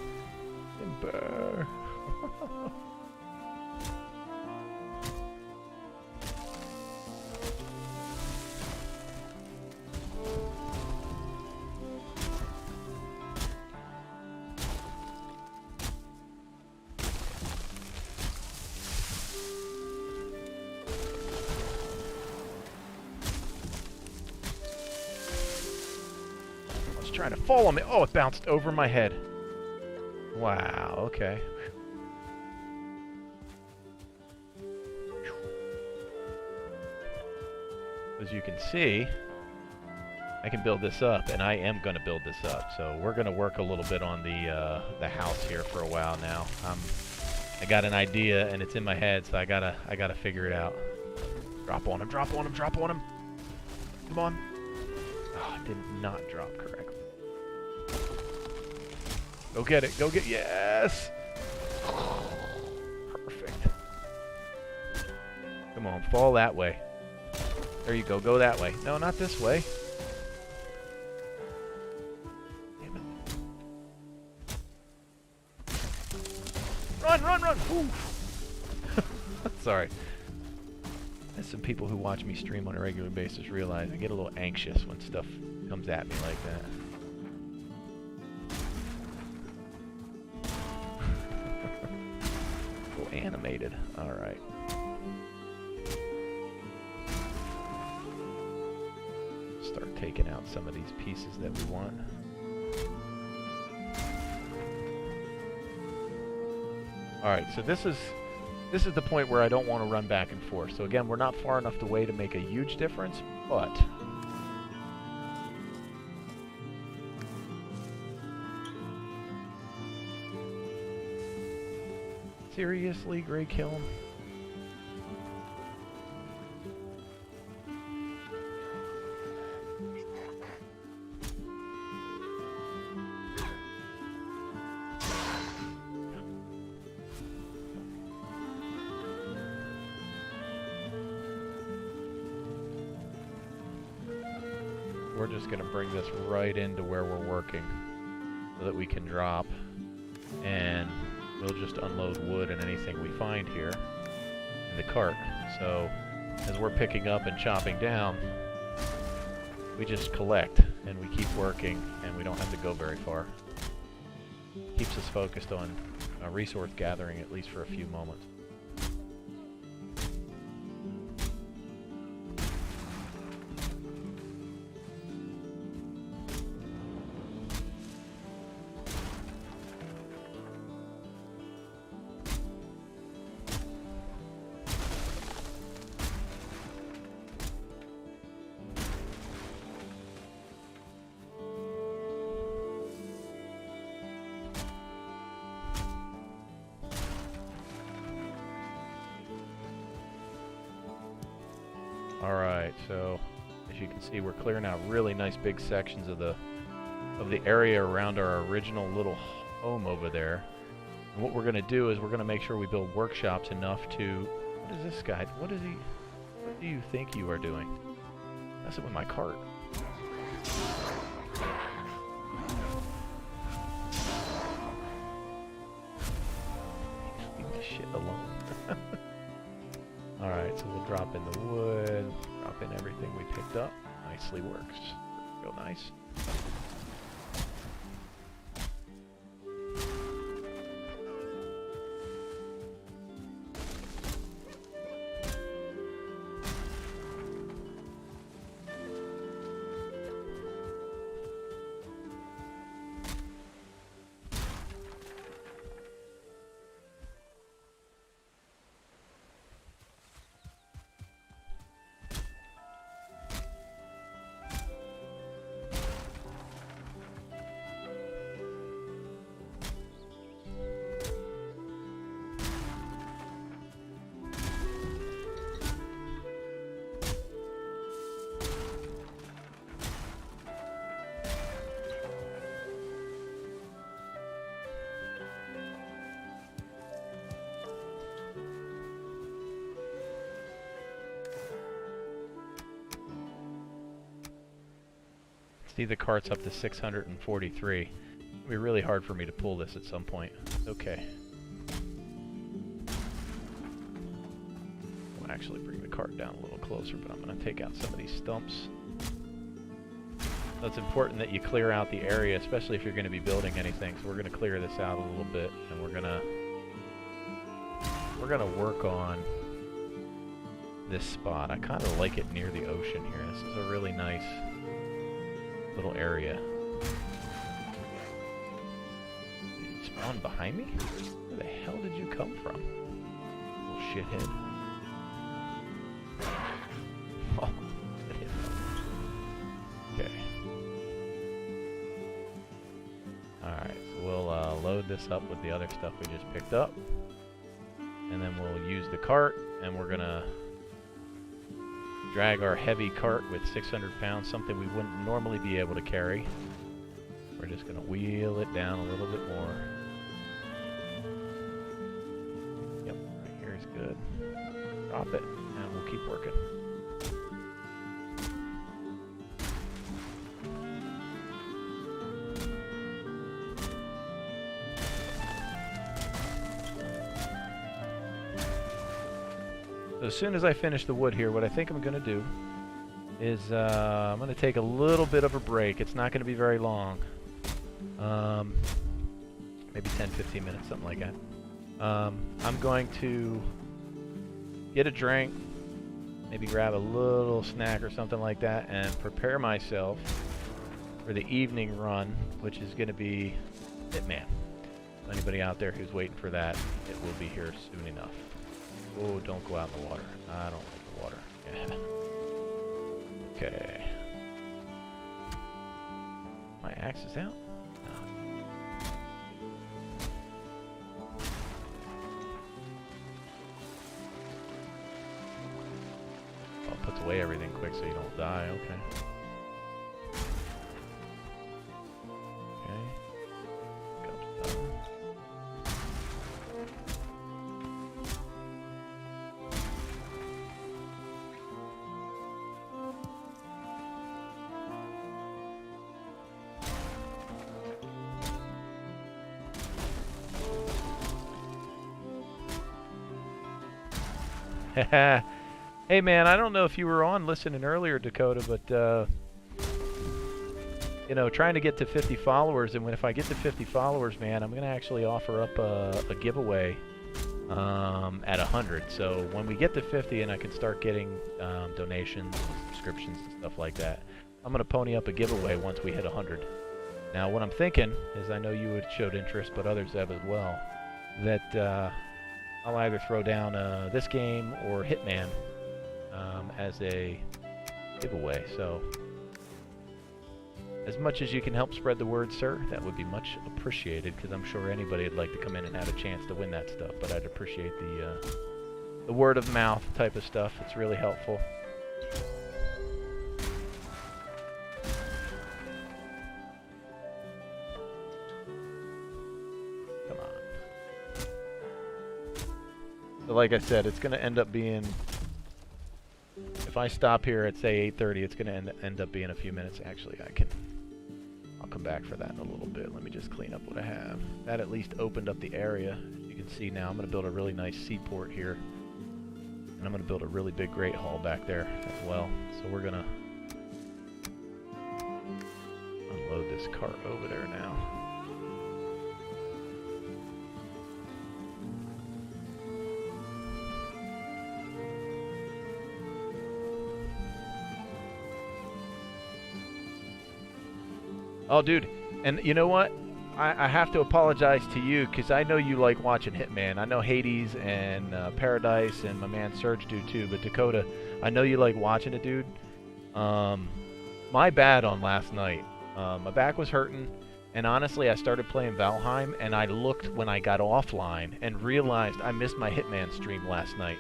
Timber. Trying to fall on me. Oh, it bounced over my head. Wow, okay. As you can see, I can build this up, and I am going to build this up. So we're going to work a little bit on the house here for a while now. I got an idea, and it's in my head, so I gotta figure it out. Drop on him, drop on him, drop on him. Come on. Oh, it did not drop correctly. Go get it. Go get... Yes! Perfect. Come on, fall that way. There you go. Go that way. No, not this way. Damn it. Run, run, run! Ooh. Sorry. As some people who watch me stream on a regular basis realize I get a little anxious when stuff comes at me like that. Animated. Alright. Start taking out some of these pieces that we want. Alright, so this is the point where I don't want to run back and forth. So again, we're not far enough away to make a huge difference, but seriously, Grey Kiln? We're just going to bring this right into where we're working so that we can drop, and we'll just unload wood and anything we find here in the cart. So as we're picking up and chopping down, we just collect and we keep working and we don't have to go very far. Keeps us focused on resource gathering at least for a few moments. Alright, so as you can see, we're clearing out really nice big sections of the area around our original little home over there. And what we're going to do is we're going to make sure we build workshops enough to... What is this guy? What is he... What do you think you are doing? Messing with my cart. Leave this shit alone. Alright, so we'll drop in the wood, drop in everything we picked up. Nicely works. Real nice. See, the cart's up to 643. It'll be really hard for me to pull this at some point. Okay. I'll actually bring the cart down a little closer, but I'm going to take out some of these stumps. So it's important that you clear out the area, especially if you're going to be building anything. So we're going to clear this out a little bit, and we're going to work on this spot. I kind of like it near the ocean here. This is a really nice little area. Did you spawn behind me? Where the hell did you come from? Little shithead. Oh, it hit me. Okay. Alright, so we'll load this up with the other stuff we just picked up. And then we'll use the cart, and we're gonna drag our heavy cart with 600 pounds, something we wouldn't normally be able to carry. We're just gonna wheel it down a little bit more. Yep, right here is good. Drop it, and we'll keep working. So as soon as I finish the wood here, what I think I'm going to do is I'm going to take a little bit of a break. It's not going to be very long. Maybe 10-15 minutes, something like that. I'm going to get a drink, maybe grab a little snack or something like that, and prepare myself for the evening run, which is going to be Hitman. Anybody out there who's waiting for that, it will be here soon enough. Oh, don't go out in the water. I don't like the water. Yeah. Okay. My axe is out? No. Oh, it puts away everything quick so you don't die. Okay. Hey man, I don't know if you were on listening earlier, Dakota, but you know, trying to get to 50 followers, and if I get to 50 followers, man, I'm gonna actually offer up a giveaway at 100. So when we get to 50 and I can start getting donations, subscriptions, and stuff like that, I'm gonna pony up a giveaway once we hit 100. Now, what I'm thinking is, I know you had showed interest, but others have as well, that I'll either throw down this game or Hitman as a giveaway. So, as much as you can help spread the word, sir, that would be much appreciated, because I'm sure anybody would like to come in and have a chance to win that stuff. But I'd appreciate the word of mouth type of stuff. It's really helpful. Come on. So like I said, it's going to end up being, if I stop here at say 8:30, it's going to end up being a few minutes. Actually, I'll come back for that in a little bit. Let me just clean up what I have. That at least opened up the area. You can see now I'm going to build a really nice seaport here, and I'm going to build a really big great hall back there as well. So we're going to unload this cart over there now. Oh, dude, and you know what? I have to apologize to you, because I know you like watching Hitman. I know Hades and Paradise and my man Surge do too, but Dakota, I know you like watching it, dude. My bad on last night. My back was hurting, and honestly, I started playing Valheim, and I looked when I got offline and realized I missed my Hitman stream last night.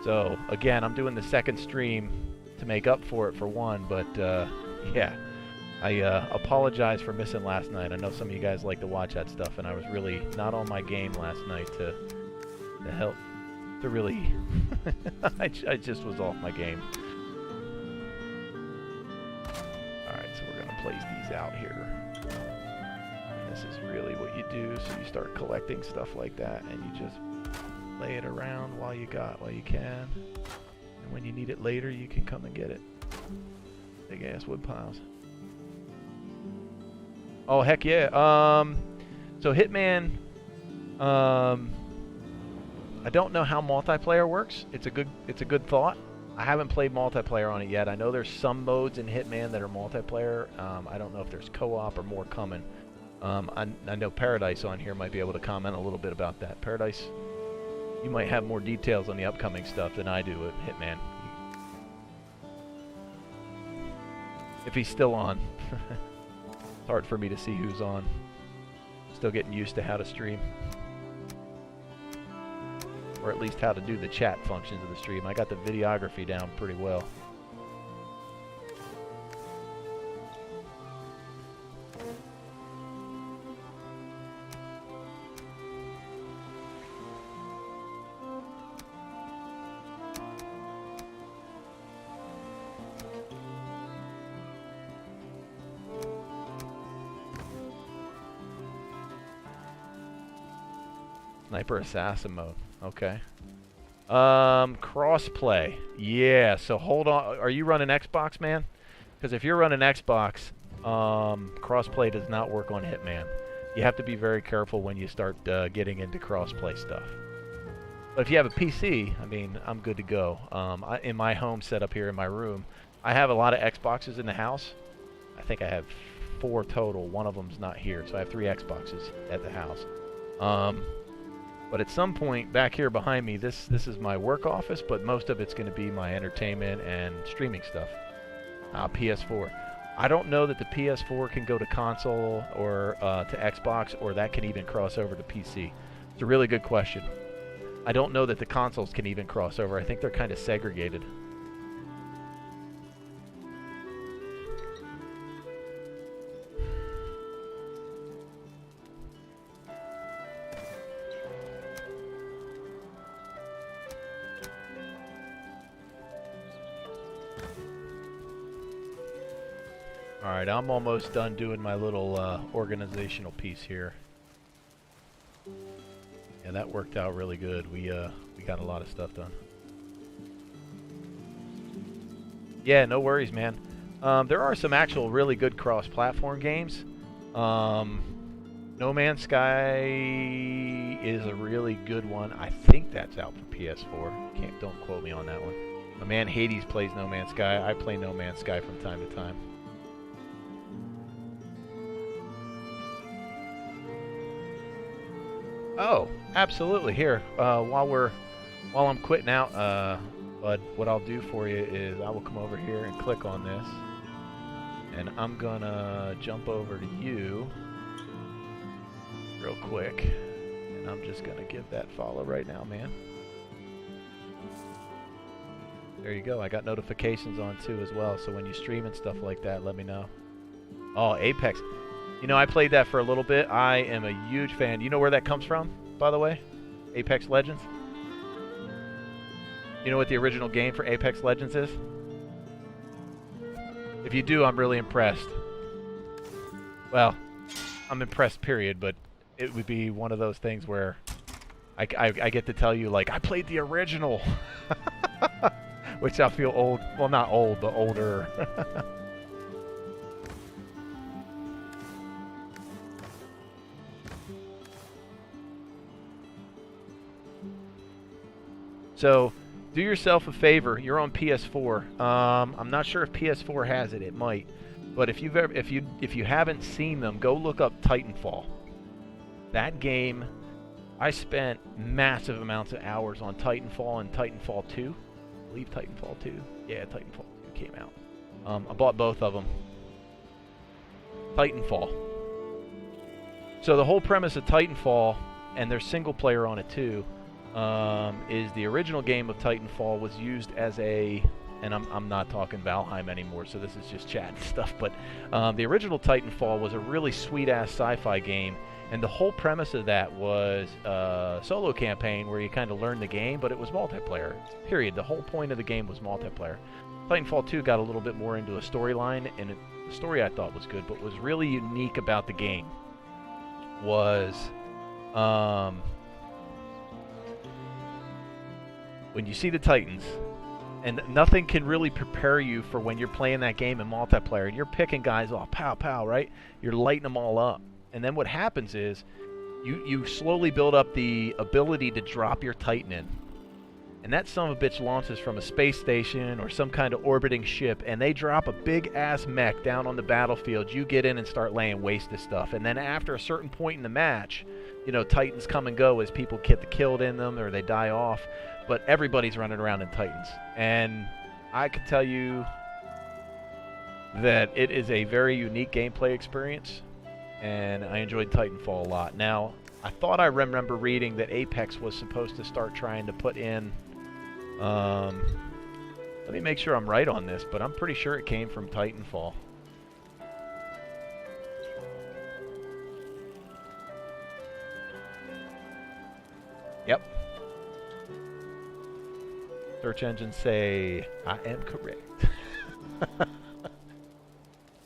So, again, I'm doing the second stream to make up for it for one, but yeah. I apologize for missing last night. I know some of you guys like to watch that stuff, and I was really not on my game last night to help, to really, I just was off my game. Alright, so we're going to plays these out here. And this is really what you do. So you start collecting stuff like that, and you just lay it around while you can. And when you need it later, you can come and get it. Big ass wood piles. Oh heck yeah. So Hitman. I don't know how multiplayer works. It's a good thought. I haven't played multiplayer on it yet. I know there's some modes in Hitman that are multiplayer. I don't know if there's co-op or more coming. I know Paradise on here might be able to comment a little bit about that. Paradise, you might have more details on the upcoming stuff than I do with Hitman. If he's still on. It's hard for me to see who's on. Still getting used to how to stream. Or at least how to do the chat functions of the stream. I got the videography down pretty well. Sniper assassin mode. Okay. Crossplay. Yeah, so hold on. Are you running Xbox, man? Because if you're running Xbox, crossplay does not work on Hitman. You have to be very careful when you start getting into crossplay stuff. But if you have a PC, I mean, I'm good to go. In my home setup here in my room, I have a lot of Xboxes in the house. I think I have 4 total. One of them's not here, so I have 3 Xboxes at the house. But at some point back here behind me, this is my work office, but most of it's going to be my entertainment and streaming stuff. PS4. I don't know that the PS4 can go to console or to Xbox, or that can even cross over to PC. It's a really good question. I don't know that the consoles can even cross over. I think they're kind of segregated. Alright, I'm almost done doing my little organizational piece here. Yeah, that worked out really good. We got a lot of stuff done. Yeah, no worries, man. There are some actual really good cross-platform games. No Man's Sky is a really good one. I think that's out for PS4. Don't quote me on that one. My man Hades plays No Man's Sky. I play No Man's Sky from time to time. Oh, absolutely. Here, while I'm quitting out, bud, what I'll do for you is I will come over here and click on this, and I'm gonna jump over to you real quick, and I'm just gonna give that follow right now, man. There you go. I got notifications on too as well, so when you stream and stuff like that, let me know. Oh, Apex. You know, I played that for a little bit. I am a huge fan. You know where that comes from, by the way? Apex Legends? You know what the original game for Apex Legends is? If you do, I'm really impressed. Well, I'm impressed, period, but it would be one of those things where I get to tell you, like, I played the original. Which I feel old. Well, not old, but older. So, do yourself a favor. You're on PS4. I'm not sure if PS4 has it. It might. But if you haven't seen them, go look up Titanfall. That game, I spent massive amounts of hours on Titanfall and Titanfall 2. I believe Titanfall 2. Yeah, Titanfall 2 came out. I bought both of them. Titanfall. So the whole premise of Titanfall, and there's single player on it too, is the original game of Titanfall was used as a and I'm not talking Valheim anymore, so this is just chat and stuff. But the original Titanfall was a really sweet-ass sci-fi game, and the whole premise of that was a solo campaign where you kind of learn the game, but it was multiplayer. Period. The whole point of the game was multiplayer. Titanfall 2 got a little bit more into a storyline, and the story I thought was good, but what was really unique about the game was when you see the Titans, and nothing can really prepare you for when you're playing that game in multiplayer, and you're picking guys off, pow, pow, right? You're lighting them all up. And then what happens is you slowly build up the ability to drop your Titan in. And that son of a bitch launches from a space station or some kind of orbiting ship, and they drop a big-ass mech down on the battlefield. You get in and start laying waste to stuff. And then after a certain point in the match, you know, Titans come and go as people get killed in them or they die off. But everybody's running around in Titans. And I can tell you that it is a very unique gameplay experience, and I enjoyed Titanfall a lot. Now, I thought I remember reading that Apex was supposed to start trying to put in... let me make sure I'm right on this, but I'm pretty sure it came from Titanfall. Yep. Search engines say I am correct.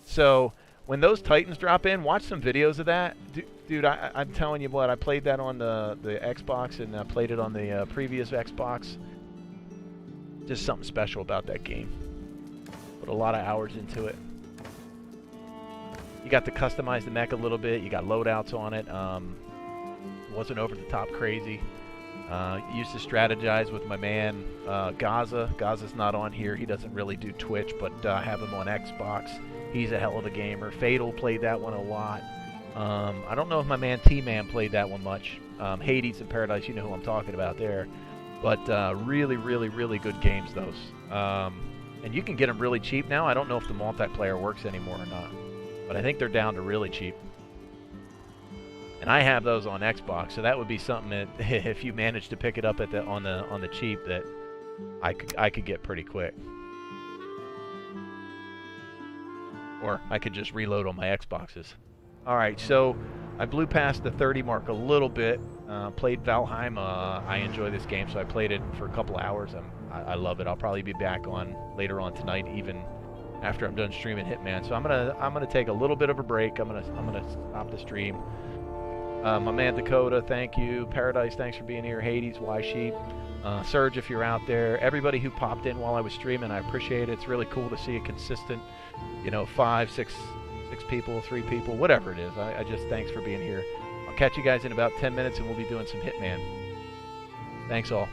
So when those Titans drop in, watch some videos of that. Dude, I'm telling you what, I played that on the Xbox, and I played it on the previous Xbox. Just something special about that game. Put a lot of hours into it. You got to customize the mech a little bit. You got loadouts on it. Wasn't over the top crazy. Used to strategize with my man Gaza. Gaza's not on here. He doesn't really do Twitch, but I have him on Xbox. He's a hell of a gamer. Fatal played that one a lot. I don't know if my man T-Man played that one much. Hades and Paradise, you know who I'm talking about there. But really, really, really good games, those. And you can get them really cheap now. I don't know if the multiplayer works anymore or not. But I think they're down to really cheap. And I have those on Xbox, so that would be something that if you manage to pick it up on the cheap, that I could get pretty quick. Or I could just reload on my Xboxes. All right, so I blew past the 30 mark a little bit. Played Valheim. I enjoy this game, so I played it for a couple hours. I love it. I'll probably be back on later on tonight, even after I'm done streaming Hitman. So I'm gonna take a little bit of a break. I'm gonna stop the stream. My man Dakota, thank you. Paradise, thanks for being here. Hades, Y Sheep, Surge, if you're out there. Everybody who popped in while I was streaming, I appreciate it. It's really cool to see a consistent, 5, 6 people, 3 people, whatever it is. I just thanks for being here. I'll catch you guys in about 10 minutes, and we'll be doing some Hitman. Thanks all.